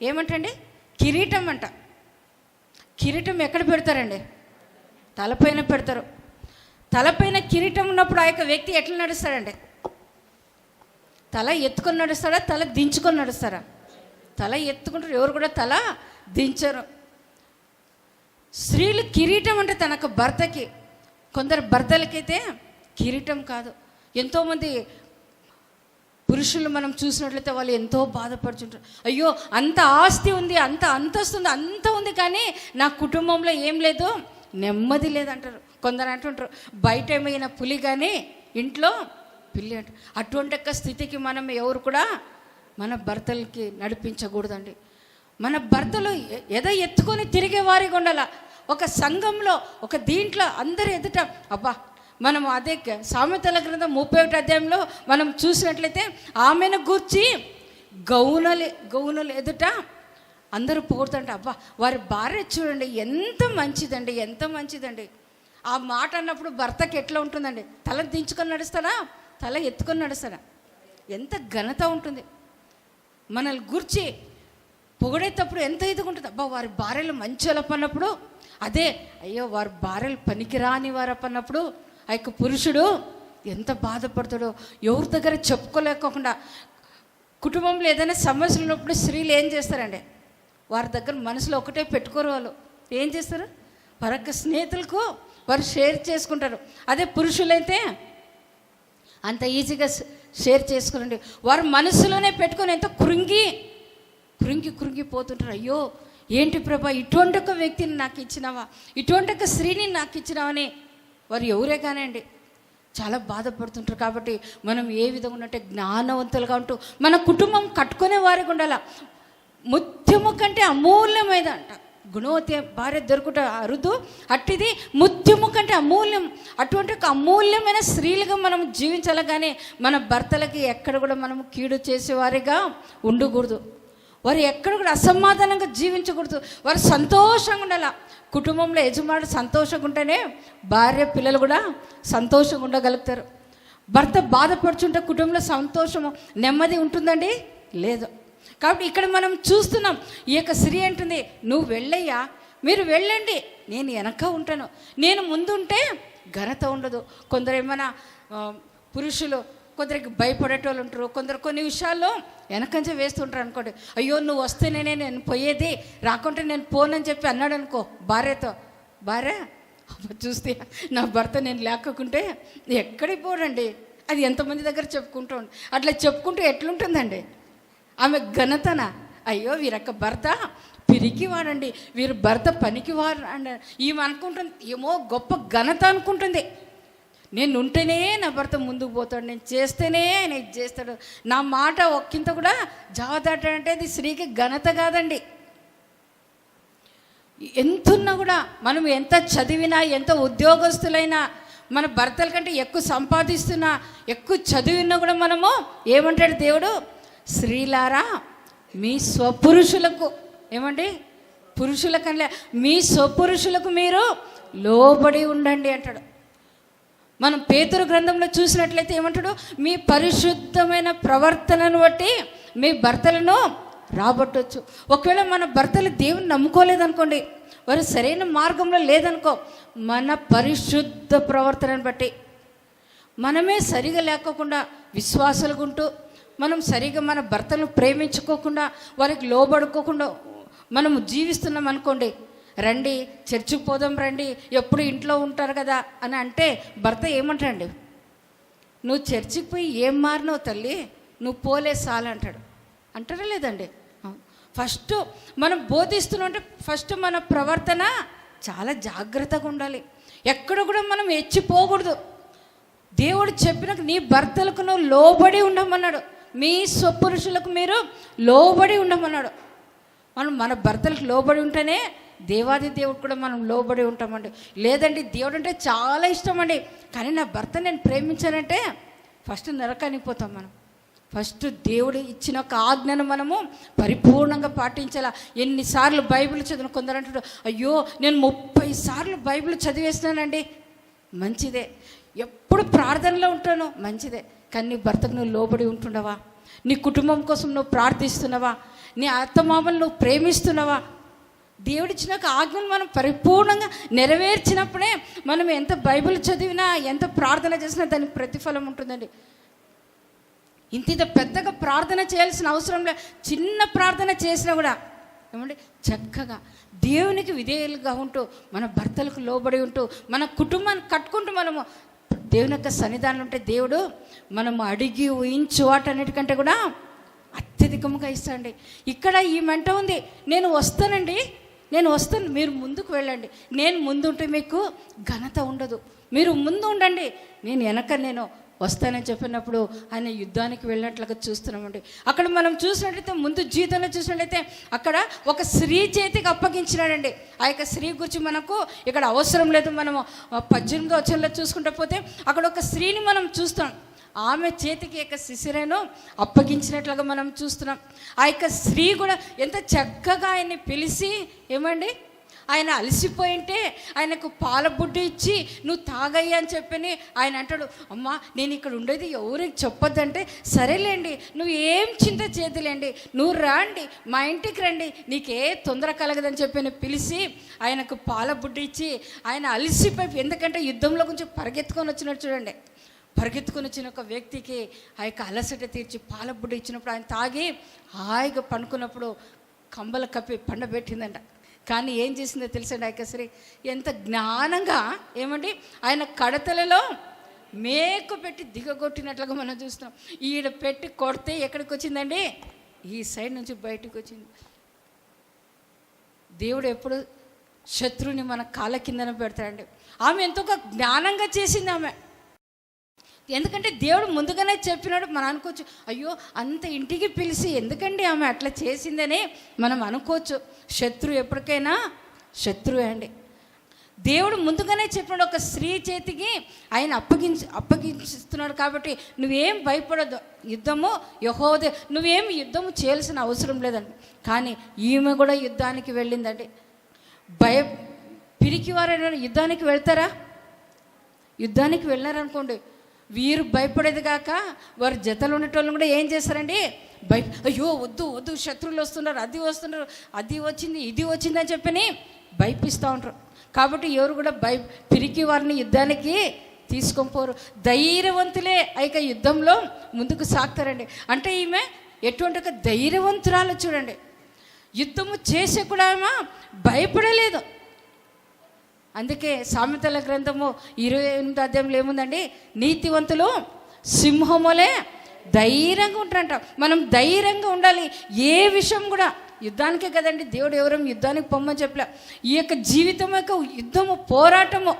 ఏమంటండి, కిరీటం అంట. కిరీటం ఎక్కడ పెడతారండి? తలపైన పెడతారు. తలపైన కిరీటం ఉన్నప్పుడు ఆ యొక్క వ్యక్తి ఎట్లా నడుస్తాడండి? తల ఎత్తుకొని నడుస్తాడా, తల దించుకొని నడుస్తారా? తల ఎత్తుకుంటారు, ఎవరు కూడా తల దించరు. స్త్రీలు కిరీటం అంటే తనకు భర్తకి. కొందరు భర్తలకైతే కిరీటం కాదు. ఎంతోమంది పురుషులు మనం చూసినట్లయితే వాళ్ళు ఎంతో బాధపడుతుంటారు. అయ్యో, అంత ఆస్తి ఉంది, అంత అంతస్తు ఉంది, అంత ఉంది, కానీ నా కుటుంబంలో ఏం లేదు, నెమ్మది లేదంటారు. కొందరు అంటుంటారు, బయట ఏమైనా పులి కానీ ఇంట్లో పిల్లి అంటారు. అటువంటి యొక్క స్థితికి మనం ఎవరు కూడా మన భర్తలకి నడిపించకూడదండి. మన భర్తలు ఎత్తుకొని తిరిగే వారికి ఉండాల. ఒక సంఘంలో, ఒక దీంట్లో అందరు ఎదుట, అబ్బా, మనం అదే సామెతల గ్రంథం 31 అధ్యాయంలో మనం చూసినట్లయితే ఆమెను గూర్చి గౌనులు ఎదుట అందరూ పోతుంటే, అబ్బా, వారి భార్య చూడండి ఎంత మంచిదండి, ఎంత మంచిదండి. ఆ మాట అన్నప్పుడు భర్తకి ఎట్లా ఉంటుందండి? తల దించుకొని నడుస్తాడా, తల ఎత్తుకొని నడుస్తాడా? ఎంత ఘనత ఉంటుంది. మనల్ని గుర్చి పొగడేటప్పుడు ఎంత ఇదిగా ఉంటుంది. అబ్బా, వారి భార్యలు మంచి వాళ్ళపన్నప్పుడు, అదే అయ్యో వారి భార్యలు పనికిరాని వారపన్నప్పుడు ఆ యొక్క పురుషుడు ఎంత బాధపడతాడో. ఎవరి దగ్గర చెప్పుకోలేకోకుండా కుటుంబంలో ఏదైనా సమస్యలు ఉన్నప్పుడు స్త్రీలు ఏం చేస్తారండి? వారి దగ్గర మనసులో ఒకటే పెట్టుకోరు. వాళ్ళు ఏం చేస్తారు? వారి యొక్క స్నేహితులకు వారు షేర్ చేసుకుంటారు. అదే పురుషులైతే అంత ఈజీగా షేర్ చేసుకునండి. వారు మనసులోనే పెట్టుకొని ఎంతో కృంగిపోతుంటారు. అయ్యో, ఏంటి ప్రభా, ఇటువంటి ఒక వ్యక్తిని నాకు ఇచ్చినావా, ఇటువంటి ఒక స్త్రీని నాకు ఇచ్చినావని వారు ఎవరే కానివ్వండి చాలా బాధపడుతుంటారు. కాబట్టి మనం ఏ విధంగా ఉన్నట్టే జ్ఞానవంతులుగా ఉంటూ మన కుటుంబం కట్టుకునే వారికి ఉండాల. ముత్యము కంటే అమూల్యమైన అంట గుణవతి భార్య దొరుకుట అరుదు, అట్టిది ముత్యము కంటే అమూల్యం. అటువంటి ఒక అమూల్యమైన స్త్రీలుగా మనం జీవించాలి. కానీ మన భర్తలకి ఎక్కడ కూడా మనం కీడు చేసేవారిగా ఉండకూడదు. వారు ఎక్కడ కూడా అసమాధానంగా జీవించకూడదు. వారు సంతోషంగా ఉండాల. కుటుంబంలో యజమానుడు సంతోషంగా ఉంటేనే భార్య పిల్లలు కూడా సంతోషంగా ఉండగలుగుతారు. భర్త బాధపడుచుంటే కుటుంబంలో సంతోషము నెమ్మది ఉంటుందండి? లేదు. కాబట్టి ఇక్కడ మనం చూస్తున్నాం, ఈ యొక్క స్త్రీ అంటుంది, నువ్వు వెళ్ళయ్యా, మీరు వెళ్ళండి, నేను వెనక ఉంటాను. నేను ముందుంటే ఘనత ఉండదు. కొందరు ఏమైనా పురుషులు కొందరికి భయపడేటోళ్ళు ఉంటారు. కొందరు కొన్ని విషయాల్లో వెనకంచే వేస్తుంటారు అనుకోండి. అయ్యో, నువ్వు వస్తేనే నేను పోయేది, రాకుంటే నేను పోనని చెప్పి అన్నాడు అనుకో భార్యతో. భార్య చూస్తే నా భర్త నేను లేకుంటే ఎక్కడికి పోడండి, అది ఎంతమంది దగ్గర చెప్పుకుంటూ ఉండి అట్లా చెప్పుకుంటూ ఎట్లుంటుందండి ఆమె ఘనతన. అయ్యో, వీరొక్క భర్త పిరికివాడండి, వీరు భర్త పనికివాడు అండి. ఈమె అనుకుంటుంది ఏమో గొప్ప ఘనత అనుకుంటుంది. నేను ఉంటేనే నా భర్త ముందుకు పోతాడు, నేను చేస్తేనే ఆయన ఇది చేస్తాడు, నా మాట ఒక్కింత కూడా జావదాటంటే అది స్త్రీకి ఘనత కాదండి. ఎంతున్నా కూడా మనం ఎంత చదివినా, ఎంత ఉద్యోగస్తులైనా, మన భర్తల కంటే ఎక్కువ సంపాదిస్తున్నా, ఎక్కువ చదివినా కూడా మనము ఏమంటాడు దేవుడు? స్త్రీలారా మీ స్వపురుషులకు, ఏమండి, పురుషుల కన్నా మీ స్వపురుషులకు మీరు లోబడి ఉండండి అంటాడు. మనం పేతురు గ్రంథంలో చూసినట్లయితే ఏమంటాడు? మీ పరిశుద్ధమైన ప్రవర్తనను బట్టి మీ భర్తలను రాబట్టవచ్చు. ఒకవేళ మన భర్తలు దేవుని నమ్ముకోలేదనుకోండి, వారు సరైన మార్గంలో లేదనుకో, మన పరిశుద్ధ ప్రవర్తనను బట్టి మనమే సరిగా లేకోకుండా విశ్వాసాలుగా ఉంటూ, మనం సరిగా మన భర్తలను ప్రేమించుకోకుండా, వారికి లోబడుకోకుండా మనము జీవిస్తున్నాం అనుకోండి, రండి చర్చికి పోదాం రండి, ఎప్పుడు ఇంట్లో ఉంటారు కదా అని అంటే భర్త ఏమంటాడండి? నువ్వు చర్చికి పోయి ఏం మారినావు తల్లి, నువ్వు పోలే సాలు అంటాడు. అంటారా లేదండి? ఫస్ట్ మనం బోధిస్తున్నాం అంటే ఫస్ట్ మన ప్రవర్తన చాలా జాగ్రత్తగా ఉండాలి. ఎక్కడ కూడా మనం హెచ్చిపోకూడదు. దేవుడు చెప్పిన నీ భర్తలకు నువ్వు లోబడి ఉండమన్నాడు, మీ స్వపురుషులకు మీరు లోబడి ఉండమన్నాడు. మనం మన భర్తలకు లోబడి ఉంటేనే దేవాది దేవుడు కూడా మనం లోబడి ఉంటామండి. లేదండి దేవుడు అంటే చాలా ఇష్టం అండి, కానీ నా భర్త నేను ప్రేమించానంటే ఫస్ట్ నరకానికి పోతాం మనం. ఫస్ట్ దేవుడు ఇచ్చిన ఒక ఆజ్ఞను మనము పరిపూర్ణంగా పాటించాలా. ఎన్నిసార్లు బైబిల్ చదివిన కొందరు అంటాడు, అయ్యో నేను 30 సార్లు బైబిల్ చదివేస్తున్నానండి. మంచిదే. ఎప్పుడు ప్రార్థనలో ఉంటాను, మంచిదే. కానీ నీ భర్తకు నువ్వు లోబడి ఉంటున్నావా? నీ కుటుంబం కోసం నువ్వు ప్రార్థిస్తున్నావా? నీ అత్తమామలు నువ్వు ప్రేమిస్తున్నావా? దేవుడిచ్చిన ఒక ఆజ్ఞను మనం పరిపూర్ణంగా నెరవేర్చినప్పుడే మనం ఎంత బైబిల్ చదివినా ఎంత ప్రార్థన చేసినా దానికి ప్రతిఫలం ఉంటుందండి. ఇంత పెద్దగా ప్రార్థన చేయాల్సిన అవసరం లేదు. చిన్న ప్రార్థన చేసినా కూడా ఏమంటే చక్కగా దేవునికి విధేయులుగా ఉంటూ మన భర్తలకు లోబడి ఉంటూ మన కుటుంబాన్ని కట్టుకుంటూ మనము దేవుని యొక్క సన్నిధానం ఉంటే దేవుడు మనము అడిగి ఊహించు వాటన్నిటికంటే కూడా అత్యధికంగా ఇస్తాండి. ఇక్కడ ఈ మంట ఉంది, నేను వస్తానండి, నేను వస్తాను, మీరు ముందుకు వెళ్ళండి. నేను ముందుంటే మీకు ఘనత ఉండదు, మీరు ముందు ఉండండి, నేను వస్తానని చెప్పినప్పుడు ఆయన యుద్ధానికి వెళ్ళినట్లుగా చూస్తున్నామండి. అక్కడ మనం చూసినట్లయితే ముందు జీవితంలో చూసినట్లయితే అక్కడ ఒక స్త్రీ చేతికి అప్పగించినాడండి. ఆ యొక్క స్త్రీ గురించి మనకు ఇక్కడ అవసరం లేదు. మనము 18వ వచనంలో చూసుకుంటూ పోతే అక్కడ ఒక స్త్రీని మనం చూస్తాం. ఆమె చేతికి యొక్క శిశిరేను అప్పగించినట్లుగా మనం చూస్తున్నాం. ఆ యొక్క స్త్రీ కూడా ఎంత చక్కగా ఆయన్ని పిలిచి ఏమండి, ఆయన అలసిపోయింటే ఆయనకు పాల బుడ్డి ఇచ్చి నువ్వు తాగయ్యా అని చెప్పని ఆయన అంటాడు, అమ్మా నేను ఇక్కడ ఉండేది ఎవరికి చెప్పొద్దంటే, సరేలేండి నువ్వు ఏం చింత చేతులేండి, నువ్వు రండి మా ఇంటికి రండి, నీకే తొందర కలగదని చెప్పి పిలిచి ఆయనకు పాల బుడ్డి ఇచ్చి ఆయన అలసిపోయి, ఎందుకంటే యుద్ధంలో కొంచెం పరిగెత్తుకొని వచ్చినట్టు చూడండి, పరిగెత్తుకొని వచ్చిన ఒక వ్యక్తికి ఆ యొక్క అలసట తీర్చి పాల బుడ్డి ఇచ్చినప్పుడు ఆయన తాగి హాయిగా పండుకున్నప్పుడు కంబల కప్పి పండబెట్టిందంట. కానీ ఏం చేసిందో తెలుసండి, ఆ యొక్క స్త్రీ ఎంత జ్ఞానంగా ఏమండి ఆయన కడతలలో మేకు పెట్టి దిగగొట్టినట్లుగా మనం చూస్తున్నాం. ఈడ పెట్టి కొడితే ఎక్కడికి వచ్చిందండి, ఈ సైడ్ నుంచి బయటకు వచ్చింది. దేవుడు ఎప్పుడు శత్రువుని మన కాళ్ళ కిందన పెడతాడండి. ఆమె ఎంతో జ్ఞానంగా చేసింది ఆమె. ఎందుకంటే దేవుడు ముందుగానే చెప్పినాడు. మనం అనుకోవచ్చు, అయ్యో అంత ఇంటికి పిలిచి ఎందుకండి ఆమె అట్లా చేసిందని మనం అనుకోవచ్చు. శత్రువు ఎప్పటికైనా శత్రువే అండి. దేవుడు ముందుగానే చెప్పినాడు, ఒక స్త్రీ చేతికి ఆయన అప్పగిస్తున్నాడు కాబట్టి నువ్వేం భయపడద్దు, యుద్ధము యెహోవాదే, నువ్వేం యుద్ధము చేయాల్సిన అవసరం లేదండి. కానీ ఈమె కూడా యుద్ధానికి వెళ్ళిందండి. పిరికి వారైనా యుద్ధానికి వెళ్తారా? యుద్ధానికి వెళ్ళారనుకోండి, వీరు భయపడేది కాక వారి జతలు ఉండేటోళ్ళు కూడా ఏం చేస్తారండి, అయ్యో వద్దు వద్దు శత్రువులు వస్తున్నారు, అది వస్తున్నారు, అది వచ్చింది ఇది వచ్చింది అని చెప్పని భయపిస్తూ ఉంటారు. కాబట్టి ఎవరు కూడా పిరికి వారిని యుద్ధానికి తీసుకొని పోరు. ధైర్యవంతులే ఇక యుద్ధంలో ముందుకు సాగుతారండి. అంటే ఈమె ఎటువంటి ఒక ధైర్యవంతురాలు చూడండి, యుద్ధము చేసే కూడా ఆమె భయపడలేదు. అందుకే సామెతల గ్రంథము 28వ అధ్యాయంలో ఏముందండి, నీతివంతులు సింహములే ధైర్యంగా ఉంటారంట. మనం ధైర్యంగా ఉండాలి. ఏ విషయం కూడా యుద్ధానికే కదండి దేవుడు ఎవరేం యుద్ధానికి పొమ్మని చెప్పలే. ఈ యొక్క జీవితం యొక్క యుద్ధము పోరాటము,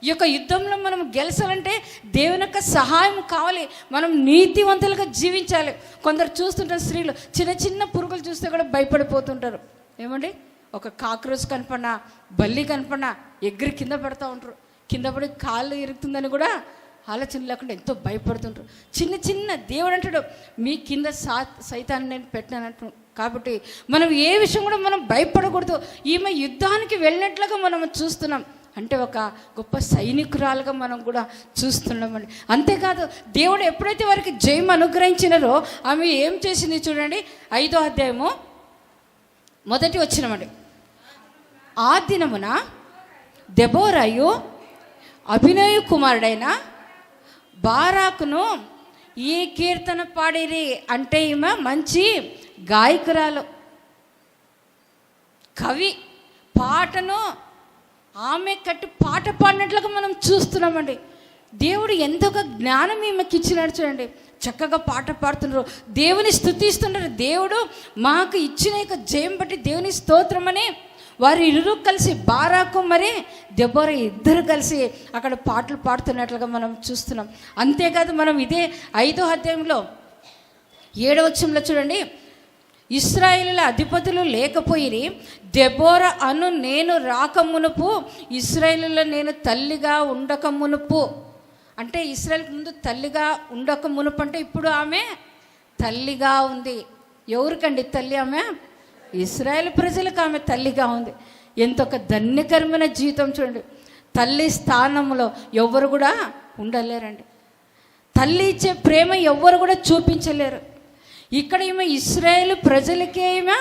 ఈ యొక్క యుద్ధంలో మనం గెలచాలంటే దేవుని యొక్క సహాయం కావాలి. మనం నీతివంతులుగా జీవించాలి. కొందరు చూస్తుంటారు స్త్రీలు చిన్న చిన్న పురుగులు చూస్తే కూడా భయపడిపోతుంటారు. ఏమండి, ఒక కాక్రోచ్ కనపడినా బల్లి కనపడినా ఎగిరి కింద పడుతూ ఉంటారు. కింద పడి కాళ్ళు ఇరుగుతుందని కూడా ఆలోచన లేకుండా ఎంతో భయపడుతుంటారు. చిన్న చిన్న దేవుడు అంటాడు, మీ కింద సైతాన్ని నేను పెట్టినానంటు. కాబట్టి మనం ఏ విషయం కూడా మనం భయపడకూడదు. ఈమె యుద్ధానికి వెళ్ళినట్లుగా మనం చూస్తున్నాం. అంటే ఒక గొప్ప సైనికురాలుగా మనం కూడా చూస్తున్నామండి. అంతేకాదు దేవుడు ఎప్పుడైతే వారికి జయం అనుగ్రహించినారో ఆమె ఏం చేసింది చూడండి. 5వ అధ్యాయము 1వ వచనమండి. ఆ దినమున దెబోరాయు అభినయ కుమారుడైన బారాకును ఈ కీర్తన పాడిరి. అంటే ఈమె మంచి గాయకురాలు, కవి, పాటను ఆమె కట్టి పాట పాడినట్లుగా మనం చూస్తున్నామండి. దేవుడు ఎంతగా జ్ఞానం ఈమెకి ఇచ్చినాడు చూడండి. చక్కగా పాట పాడుతున్నారు, దేవుని స్తుతిస్తున్నారు. దేవుడు మాకు ఇచ్చిన యొక్క జయం బట్టి దేవుని స్తోత్రమని వారు ఇరువురు కలిసి, బారాకు మరి దెబోరా ఇద్దరు కలిసి అక్కడ పాటలు పాడుతున్నట్లుగా మనం చూస్తున్నాం. అంతేకాదు మనం ఇదే 5వ అధ్యాయంలో 7వ వచనంలో చూడండి, ఇశ్రాయేలుల అధిపతులు లేకపోయిరి, దెబోరా అను నేను రాకమునుపు ఇశ్రాయేలులో నేను తల్లిగా ఉండక మునుపు. అంటే ఇశ్రాయేల్ ముందు తల్లిగా ఉండక మునుపు అంటే ఇప్పుడు ఆమె తల్లిగా ఉంది. ఎవరికండి తల్లి? ఆమె ఇశ్రాయేల్ ప్రజలకు ఆమె తల్లిగా ఉంది. ఎంతొక ధన్యకరమైన జీవితం చూడండి. తల్లి స్థానంలో ఎవ్వరు కూడా ఉండలేరండి. తల్లి ఇచ్చే ప్రేమ ఎవ్వరు కూడా చూపించలేరు. ఇక్కడ ఈమె ఇశ్రాయేల్ ప్రజలకే ఈమె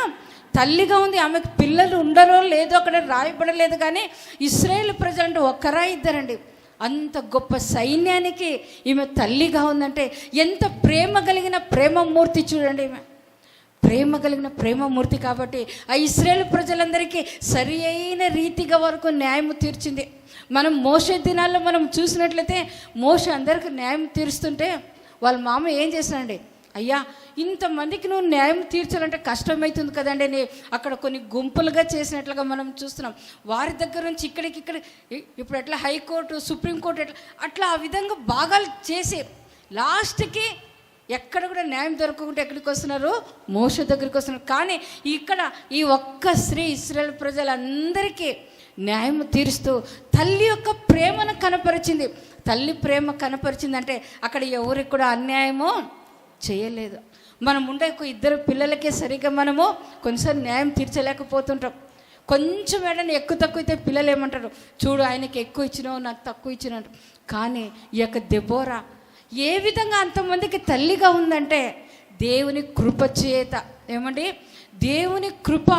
తల్లిగా ఉంది. ఆమెకు పిల్లలు ఉండరో లేదో అక్కడ రాయబడలేదు, కానీ ఇశ్రాయేల్ ప్రజలు అంటే ఒక్కరా ఇద్దరండి. అంత గొప్ప సైన్యానికి ఈమె తల్లిగా ఉందంటే ఎంత ప్రేమ కలిగిన ప్రేమమూర్తి చూడండి. ఈమె ప్రేమ కలిగిన ప్రేమమూర్తి కాబట్టి ఆ ఇశ్రాయేల్ ప్రజలందరికీ సరి అయిన రీతిగా వరకు న్యాయం తీర్చింది. మనం మోషే దినాల్లో మనం చూసినట్లయితే మోషే అందరికీ న్యాయం తీరుస్తుంటే వాళ్ళ మామ ఏం చేశానండి, అయ్యా ఇంతమందికి నువ్వు న్యాయం తీర్చాలంటే కష్టమవుతుంది కదండి అని అక్కడ కొన్ని గుంపులుగా చేసినట్లుగా మనం చూస్తున్నాం. వారి దగ్గర నుంచి ఇక్కడికి ఇప్పుడు ఎట్లా హైకోర్టు, సుప్రీంకోర్టు అట్లా ఆ విధంగా భాగాలు చేసి లాస్ట్కి ఎక్కడ కూడా న్యాయం దొరకకుండా ఎక్కడికి వస్తున్నారు, మోషే దగ్గరికి వస్తున్నారు. కానీ ఇక్కడ ఈ ఒక్క స్త్రీ ఇశ్రాయేల్ ప్రజలందరికీ న్యాయం తీరుస్తూ తల్లి యొక్క ప్రేమను కనపరిచింది. తల్లి ప్రేమ కనపరిచిందంటే అక్కడ ఎవరికి కూడా అన్యాయము చేయలేదు. మనం ఉండే ఇద్దరు పిల్లలకే సరిగ్గా మనము కొంచెం న్యాయం తీర్చలేకపోతుంటాం. కొంచెం ఏడని ఎక్కువ తక్కువ అయితే పిల్లలు ఏమంటారు, చూడు ఆయనకి ఎక్కువ ఇచ్చినావు నాకు తక్కువ ఇచ్చినాడు. కానీ ఈ యొక్క దెబోరా ఏ విధంగా అంతమందికి తల్లిగా ఉందంటే దేవుని కృప చేత, ఏమండి దేవుని కృప,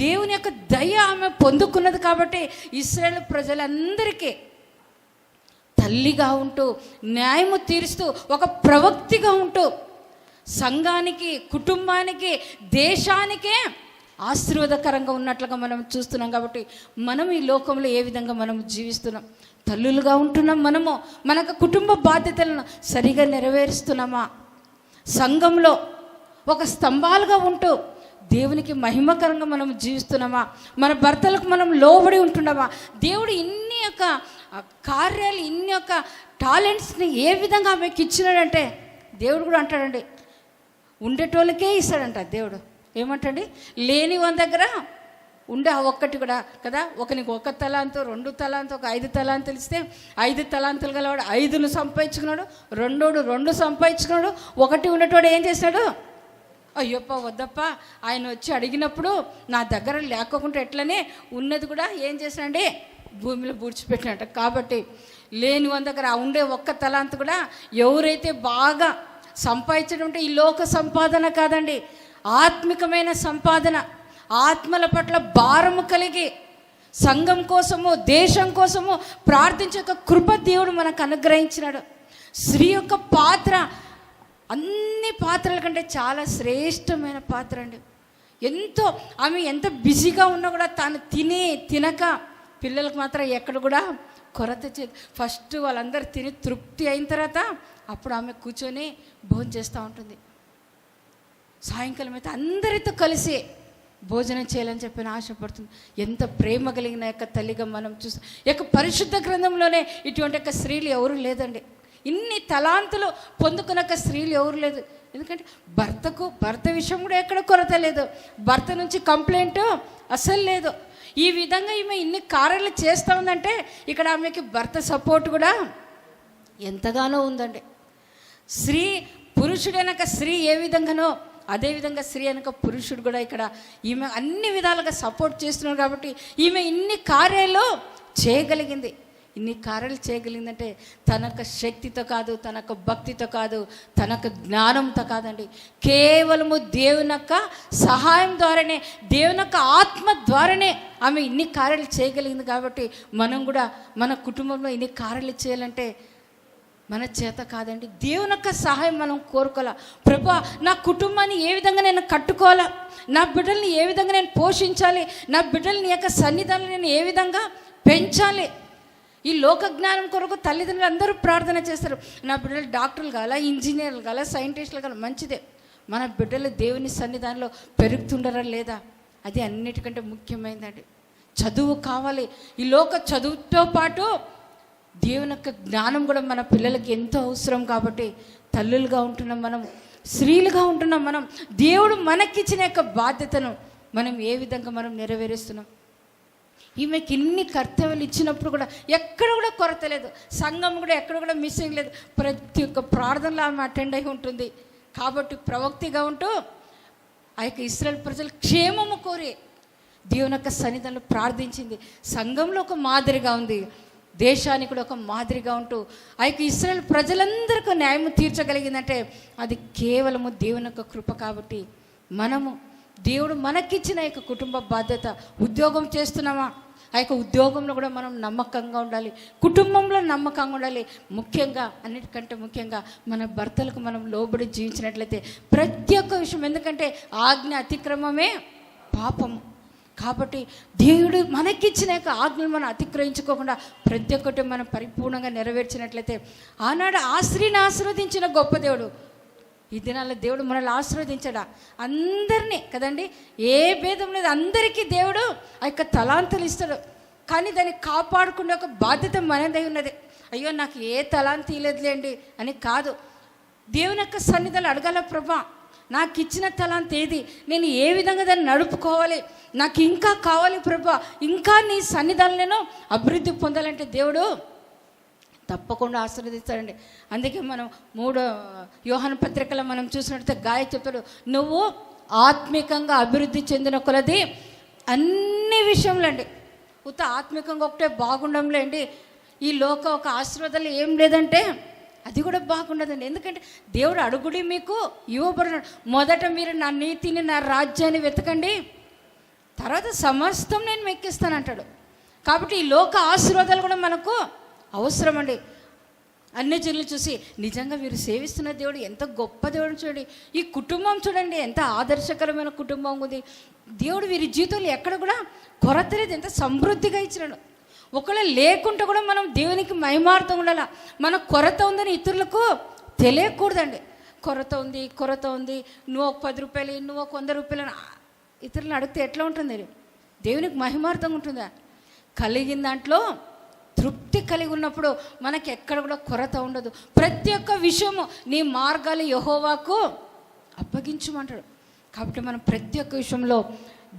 దేవుని యొక్క దయ ఆమె పొందుకున్నది కాబట్టి ఇశ్రాయేల్ ప్రజలందరికీ తల్లిగా ఉంటూ న్యాయము తీరుస్తూ ఒక ప్రవక్తిగా ఉంటూ సంఘానికి, కుటుంబానికి, దేశానికే ఆశీర్వాదకరంగా ఉన్నట్లుగా మనం చూస్తున్నాం. కాబట్టి మనం ఈ లోకంలో ఏ విధంగా మనం జీవిస్తున్నాం, తల్లులుగా ఉంటున్నాం, మనము మనకు కుటుంబ బాధ్యతలను సరిగా నెరవేరుస్తున్నామా, సంఘంలో ఒక స్తంభాలుగా ఉంటూ దేవునికి మహిమకరంగా మనం జీవిస్తున్నామా, మన భర్తలకు మనం లోబడి ఉంటున్నామా, దేవుడు ఇన్ని యొక్క కార్యాలు, ఇన్ని యొక్క టాలెంట్స్ని ఏ విధంగా ఆమెకి ఇచ్చినాడంటే దేవుడు కూడా అంటాడండి, ఉండేటోళ్ళకే ఇస్తాడంట దేవుడు. ఏమంటండి, లేని వాళ్ళ దగ్గర ఉండే ఆ ఒక్కటి కూడా కదా, ఒకనికి 1 తలాంతు, 2 తలాంతు, ఒక 5 తలాంతులు ఇస్తే 5 తలాంతులు గలవాడు 5ను సంపాదించుకున్నాడు, 2 సంపాదించుకున్నాడు, 1 ఉండేటోడు ఏం చేశాడు, అయ్యప్ప వద్దప్ప ఆయన వచ్చి అడిగినప్పుడు నా దగ్గర లేకోకుండా ఎట్లనే ఉన్నది కూడా ఏం చేశాడండి, భూమిలో పూడ్చిపెట్టినట్ట. కాబట్టి లేని వాళ్ళ దగ్గర ఉండే 1 తలాంతు కూడా ఎవరైతే బాగా సంపాదించడం అంటే ఈ లోక సంపాదన కాదండి, ఆత్మికమైన సంపాదన, ఆత్మల పట్ల భారము కలిగి సంఘం కోసము, దేశం కోసము ప్రార్థించే ఒక కృప దేవుడు మనకు అనుగ్రహించినాడు. స్త్రీ యొక్క పాత్ర అన్ని పాత్రల కంటే చాలా శ్రేష్టమైన పాత్ర అండి. ఎంతో ఆమె ఎంత బిజీగా ఉన్నా కూడా తాను తినక పిల్లలకు మాత్రం ఎక్కడ కూడా కొరత చేయదు. ఫస్ట్ వాళ్ళందరూ తిని తృప్తి అయిన తర్వాత అప్పుడు ఆమె కూర్చొని భోజనం చేస్తూ ఉంటుంది. సాయంకాలం అయితే అందరితో కలిసి భోజనం చేయాలని చెప్పి ఆశపడుతుంది. ఎంత ప్రేమ కలిగిన యొక్క తల్లిగా మనం చూస్తాం. యొక్క పరిశుద్ధ గ్రంథంలోనే ఇటువంటి యొక్క స్త్రీలు ఎవరు లేదండి. ఇన్ని తలాంతులు పొందుకున్న స్త్రీలు ఎవరు లేదు. ఎందుకంటే భర్త విషయం కూడా ఎక్కడ కొరత లేదు, భర్త నుంచి కంప్లైంట్ అసలు లేదు. ఈ విధంగా ఈమె ఇన్ని కార్యాలు చేస్తూ ఉందంటే ఇక్కడ ఆమెకి భర్త సపోర్ట్ కూడా ఎంతగానో ఉందండి. స్త్రీ పురుషుడైనాక స్త్రీ ఏ విధంగానో అదేవిధంగా స్త్రీ అనక పురుషుడు కూడా ఇక్కడ ఈమె అన్ని విధాలుగా సపోర్ట్ చేస్తున్నారు. కాబట్టి ఈమె ఇన్ని కార్యాలు చేయగలిగింది. ఇన్ని కార్యాలు చేయగలిగిందంటే తనకు శక్తితో కాదు, తనకు భక్తితో కాదు, తనకు జ్ఞానంతో కాదండి, కేవలము దేవుని యొక్క సహాయం ద్వారానే, దేవుని యొక్క ఆత్మ ద్వారానే ఆమె ఇన్ని కార్యాలు చేయగలిగింది. కాబట్టి మనం కూడా మన కుటుంబంలో ఇన్ని కార్యాలు చేయాలంటే మన చేత కాదండి. దేవుని యొక్క సహాయం మనం కోరుకోవాలా. ప్రభా, నా కుటుంబాన్ని ఏ విధంగా నేను కట్టుకోవాలా, నా బిడ్డల్ని ఏ విధంగా నేను పోషించాలి, నా బిడ్డల్ని యొక్క సన్నిధానం నేను ఏ విధంగా పెంచాలి. ఈ లోక జ్ఞానం కొరకు తల్లిదండ్రులు అందరూ ప్రార్థన చేస్తారు. నా బిడ్డలు డాక్టర్లు కావాలా, ఇంజనీర్లు కావాలా, సైంటిస్టులు కావాలా, మంచిదే. మన బిడ్డలు దేవుని సన్నిధానంలో పెరుగుతుండరా లేదా, అది అన్నిటికంటే ముఖ్యమైనదండి. చదువు కావాలి. ఈ లోక చదువుతో పాటు దేవుని యొక్క జ్ఞానం కూడా మన పిల్లలకి ఎంతో అవసరం. కాబట్టి తల్లులుగా ఉంటున్నాం మనం, స్త్రీలుగా ఉంటున్నాం మనం, దేవుడు మనకిచ్చిన యొక్క బాధ్యతను మనం ఏ విధంగా మనం నెరవేరుస్తున్నాం. ఈమెకి ఇన్ని కర్తవ్యాలు ఇచ్చినప్పుడు కూడా ఎక్కడ కూడా కొరత లేదు. సంఘం కూడా ఎక్కడ కూడా మిస్సింగ్ లేదు. ప్రతి ఒక్క ప్రార్థనలో ఆమె అటెండ్ అయి ఉంటుంది. కాబట్టి ప్రవక్తిగా ఉంటూ ఆ యొక్క ఇశ్రాయేలు ప్రజల క్షేమము కోరి దేవుని యొక్క సన్నిధానంలో ప్రార్థించింది. సంఘంలో ఒక మాదిరిగా ఉంది, దేశానికి కూడా ఒక మాదిరిగా ఉంటూ ఆ యొక్క ఇశ్రాయేలు ప్రజలందరికీ న్యాయం తీర్చగలిగిందంటే అది కేవలము దేవుని యొక్క కృప. కాబట్టి మనము దేవుడు మనకిచ్చిన యొక్క కుటుంబ బాధ్యత, ఉద్యోగం చేస్తున్నామా, ఆ యొక్క ఉద్యోగంలో కూడా మనం నమ్మకంగా ఉండాలి, కుటుంబంలో నమ్మకంగా ఉండాలి. ముఖ్యంగా అన్నిటికంటే ముఖ్యంగా మన భర్తలకు మనం లోబడి జీవించినట్లయితే ప్రతి ఒక్క విషయం, ఎందుకంటే ఆజ్ఞ అతిక్రమమే పాపము. కాబట్టి దేవుడు మనకిచ్చిన యొక్క ఆజ్ఞలు మనం అతిక్రయించుకోకుండా ప్రతి ఒక్కటి మనం పరిపూర్ణంగా నెరవేర్చినట్లయితే, ఆనాడు ఆ స్త్రీని ఆశీర్వదించిన గొప్ప దేవుడు ఈ దినాల్లో దేవుడు మనల్ని ఆశీర్వదించడా? అందరినీ కదండి, ఏ భేదం లేదు, అందరికీ దేవుడు ఆ యొక్క తలాంతులు ఇస్తాడు. కానీ దాన్ని కాపాడుకునే ఒక బాధ్యత మనదై ఉన్నది. అయ్యో నాకు ఏ తలాంతి ఇవ్వలేదులేండి అని కాదు, దేవుని యొక్క సన్నిధాలు అడగాల. ప్రభా, నాకు ఇచ్చిన తలాంతి ఏది, నేను ఏ విధంగా దాన్ని నడుపుకోవాలి, నాకు ఇంకా కావాలి ప్రభా, ఇంకా నీ సన్నిధానం నేను అభివృద్ధి పొందాలంటే దేవుడు తప్పకుండా ఆశీర్వదిస్తాడండి. అందుకే మనం 3 యోహాను పత్రికలో మనం చూసినట్లయితే గాయ చెప్తాడు, నువ్వు ఆత్మికంగా అభివృద్ధి చెందిన కొలది అన్ని విషయంలో అండి, ఉత్త ఆత్మికంగా ఒకటే బాగుండంలేండి, ఈ లోక ఒక ఆశీర్వాదాలు ఏం లేదంటే అది కూడా బాగుండదండి. ఎందుకంటే దేవుడు అడుగుడి మీకు ఇవ్వబడినాడు. మొదట మీరు నా నీతిని, నా రాజ్యాన్ని వెతకండి, తర్వాత సమస్తం నేను మెక్కిస్తానంటాడు. కాబట్టి ఈ లోక ఆశీర్వాదాలు కూడా మనకు అవసరం అండి. అన్ని జనులు చూసి నిజంగా వీరు సేవిస్తున్న దేవుడు ఎంత గొప్ప దేవుడు చూడండి, ఈ కుటుంబం చూడండి ఎంత ఆదర్శకరమైన కుటుంబం ఉంది, దేవుడు వీరి జీవితంలో ఎక్కడ కూడా కొరత లేదు, ఎంత సమృద్ధిగా ఇచ్చినాడు. ఒకవేళ లేకుంటే కూడా మనం దేవునికి మహిమార్థం ఉండాలి. మన కొరత ఉందని ఇతరులకు తెలియకూడదండి. కొరత ఉంది, నువ్వు ఒక 10 రూపాయలు, నువ్వు ఒక 100 రూపాయలు ఇతరులను అడిగితే ఎట్లా ఉంటుంది? దేవునికి మహిమార్థం ఉంటుందా? కలిగిన దాంట్లో తృప్తి కలిగి ఉన్నప్పుడు మనకి ఎక్కడ కూడా కొరత ఉండదు. ప్రతి ఒక్క విషయము నీ మార్గాలు యెహోవాకు అప్పగించమంటాడు. కాబట్టి మనం ప్రతి ఒక్క విషయంలో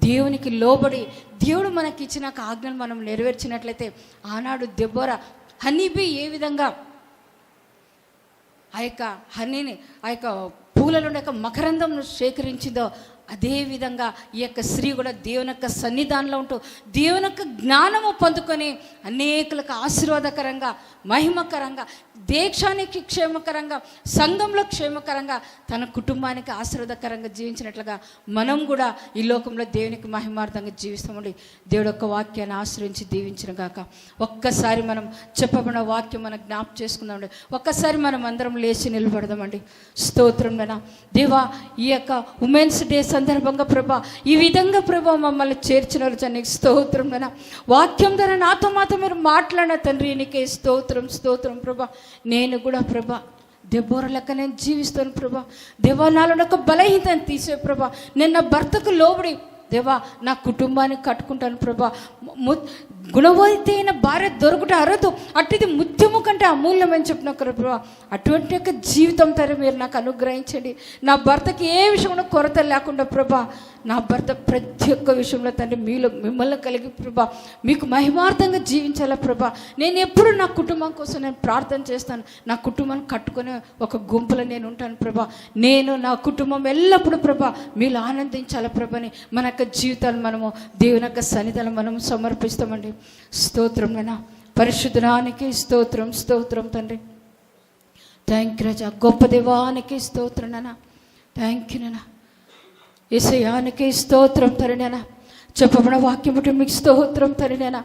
దేవునికి లోబడి దేవుడు మనకి ఇచ్చిన ఆజ్ఞలు మనం నెరవేర్చినట్లయితే, ఆనాడు దెబోరా హనీబీ ఏ విధంగా ఆ యొక్క హనీని, ఆ యొక్క పూలలో యొక్క మకరందంను సేకరించిందో, అదేవిధంగా ఈ యొక్క స్త్రీ కూడా దేవుని యొక్క సన్నిధానంలో ఉంటూ దేవుని యొక్క జ్ఞానము పొందుకొని అనేకులకు ఆశీర్వాదకరంగా, మహిమకరంగా, దేశానికి క్షేమకరంగా, సంఘంలో క్షేమకరంగా, తన కుటుంబానికి ఆశీర్వాదకరంగా జీవించినట్లుగా మనం కూడా ఈ లోకంలో దేవునికి మహిమార్థంగా జీవిస్తామండి. దేవుడు యొక్క వాక్యాన్ని ఆశ్రయించి దీవించిన గాక. ఒక్కసారి మనం చెప్పబడిన వాక్యం మనం జ్ఞాపకం చేసుకుందామండి. ఒక్కసారి మనం అందరం లేచి నిలబడదామండి. స్తోత్రం నాయనా. దేవా, ఈ యొక్క ఉమెన్స్ డే సందర్భంగా ప్రభా, ఈ విధంగా ప్రభా మమ్మల్ని చేర్చిన నీకు స్తోత్రం నాయనా. వాక్యం ద్వారా నాతో మాతో మీరు మాట్లాడిన తండ్రి, నీకే స్తోత్రం స్తోత్రం ప్రభా. నేను కూడా ప్రభా దెబోరా లెక్క నేను జీవిస్తాను ప్రభా. దేవా, నాలో ఒక బలహీనతను తీసే ప్రభా. నేను నా భర్తకు లోబడి దేవా నా కుటుంబాన్ని కట్టుకుంటాను ప్రభా. గుణవైతైన భార్య దొరుకుట అరదు, అటుది ముత్యము కంటే అమూల్యమని చెప్పిన ప్రభా. అటువంటి యొక్క జీవితం తర మీరు నాకు అనుగ్రహించండి. నా భర్తకి ఏ విషయంలో కొరత లేకుండా ప్రభా, నా భర్త ప్రతి ఒక్క విషయంలో తండ్రి మిమ్మల్ని కలిగి ప్రభా మీకు మహిమార్థంగా జీవించాలా ప్రభా. నేను ఎప్పుడు నా కుటుంబం కోసం నేను ప్రార్థన చేస్తాను. నా కుటుంబాన్ని కట్టుకునే ఒక గుంపులో నేను ఉంటాను ప్రభా. నేను నా కుటుంబం ఎల్లప్పుడూ ప్రభా మీరు ఆనందించాలా ప్రభాని మన యొక్క జీవితాలు మనము దేవుని యొక్క సన్నిధానం మనము సమర్పిస్తామండి. స్తోత్రం నాయనా. పరిశుద్ధనానికి స్తోత్రం స్తోత్రం తండ్రి. థ్యాంక్ యూ రాజా. గొప్ప దేవానికి స్తోత్రం నాయనా. థ్యాంక్ యూ నాయనా. యేసయ్యానికి స్తోత్రం తండ్రి నాయనా. చెప్పబడిన వాక్యం బట్టి మీకు స్తోత్రం తండ్రి నేను.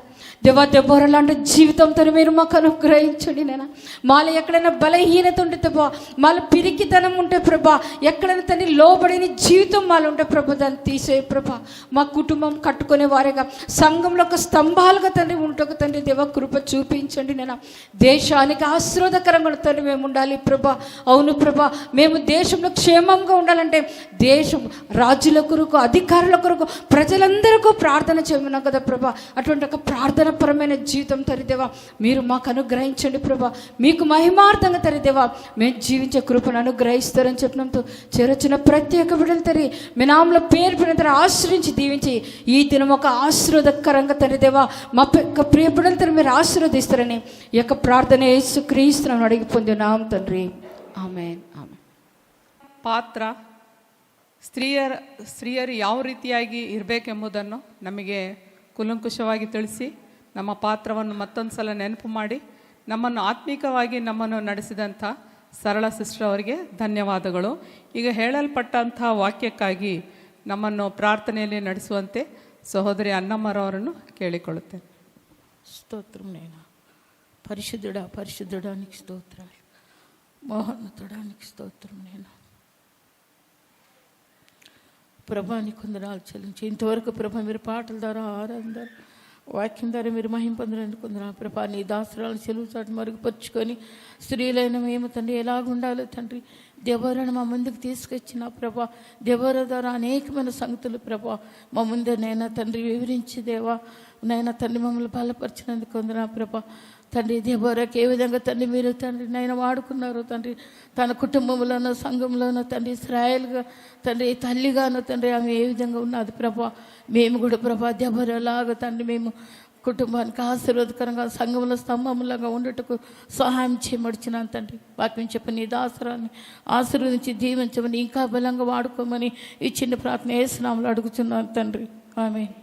దేవా దెబోరా లాంటి జీవితం తండ్రి మీరు మాకు అనుగ్రహించండి నేను. మాలో ఎక్కడైనా బలహీనత ఉంటే ప్రభా, మాలో పిరికితనం ఉంటే ప్రభా, ఎక్కడైనా తండ్రి లోబడిన జీవితం మాలో ఉంటే ప్రభా దాన్ని తీసే ప్రభా. మా కుటుంబం కట్టుకునే వారిగా సంఘంలో ఒక స్తంభాలుగా తండ్రి ఉంటకు తండ్రి దేవా కృప చూపించండి నేను. దేశానికి ఆశీర్వాదకరంగా తండ్రి మేము ఉండాలి ప్రభా. అవును ప్రభా, మేము దేశంలో క్షేమంగా ఉండాలంటే దేశం రాజుల కొరకు, అధికారుల కొరకు, ప్రజలందరూ ప్రార్థన చేయమన్నాం కదా ప్రభా. అటువంటి ఒక ప్రార్థనపరమైన జీవితం తరిదేవా మీరు మాకు అనుగ్రహించండి ప్రభా. మీకు మహిమార్థంగా తరిదేవా మేము జీవించే కృపను అనుగ్రహిస్తారని చెప్పడంతో చేరొచ్చిన ప్రత్యేక బిడ్డలు తరి మీ నామలో పేరు పిన ఆశ్రయించి దీవించి ఈ దినం ఒక ఆశీర్వాదకరంగా తరిదేవా మా ప్రియ బిడ్డలు తరి మీరు ఆశీర్వదిస్తారని ఈ యొక్క ಪ್ರಾರ್ಥನೆ ಯೇಸು ಕ್ರಿಸ್ತನ ಅಡಿಗೆ ಪೊಂದು ನಾಮ ತಂದ್ರಿ ಆಮೇನ್ ಆಮೇನ್. ಪಾತ್ರ ಸ್ತ್ರೀಯರು ಯಾವ ರೀತಿಯಾಗಿ ಇರಬೇಕೆಂಬುದನ್ನು ನಮಗೆ ಕೂಲಂಕುಷವಾಗಿ ತಿಳಿಸಿ ನಮ್ಮ ಪಾತ್ರವನ್ನು ಮತ್ತೊಂದು ಸಲ ನೆನಪು ಮಾಡಿ ನಮ್ಮನ್ನು ಆತ್ಮಿಕವಾಗಿ ನಮ್ಮನ್ನು ನಡೆಸಿದಂಥ ಸರಳ ಸಿಸ್ಟರ್ ಅವರಿಗೆ ಧನ್ಯವಾದಗಳು. ಈಗ ಹೇಳಲ್ಪಟ್ಟಂಥ ವಾಕ್ಯಕ್ಕಾಗಿ ನಮ್ಮನ್ನು ಪ್ರಾರ್ಥನೆಯಲ್ಲಿ ನಡೆಸುವಂತೆ ಸಹೋದರಿ ಅನ್ನಮ್ಮರವರನ್ನು ಕೇಳಿಕೊಳ್ಳುತ್ತೇನೆ. స్తోత్రం నైనా. పరిశుద్ధుడా పరిశుద్ధుడానికి స్తోత్రాలు, మహోన్నతుడానికి స్తోత్రం నేను. ప్రభాని కొందనాలు చెల్లించి ఇంతవరకు ప్రభా మీరు పాటల ద్వారా, ఆరాధన ద్వారా, వాక్యం ద్వారా మీరు మహింపొందడానికి కొందరు ప్రభా నీ దాసరాలను చెలువు చాటు మరుగుపరుచుకొని స్త్రీలైన మేము తండ్రి ఎలాగుండాలో తండ్రి దేవరాన్ని మా ముందుకు తీసుకొచ్చిన ప్రభా, దేవర ద్వారా అనేకమైన సంగతులు ప్రభా మా ముందే నైనా తండ్రి వివరించి దేవా నైనా తండ్రి మమ్మల్ని బలపరిచినందుకు కొందరు ప్రభా తండ్రి దేవరాకి ఏ విధంగా తండ్రి మీరు తండ్రి నైనా వాడుకున్నారు తండ్రి. తన కుటుంబంలోనూ సంఘంలోనూ తండ్రి ఇశ్రాయేలుగా తండ్రి తల్లిగాను తండ్రి ఆమె ఏ విధంగా ఉన్నది ప్రభా. మేము కూడా ప్రభా దెబ్బరలాగా తండ్రి మేము కుటుంబానికి ఆశీర్వాదకరంగా సంఘంలో స్తంభంలాగా ఉండటకు సహాయం చేయమడిచినాను తండ్రి. వాక్యం చెప్పి నీ దాసరాన్ని ఆశీర్వదించి దీవించమని ఇంకా బలంగా వాడుకోమని ఈ చిన్న ప్రార్థన యేసు నామములో అడుగుతున్నాను తండ్రి. ఆమేన్.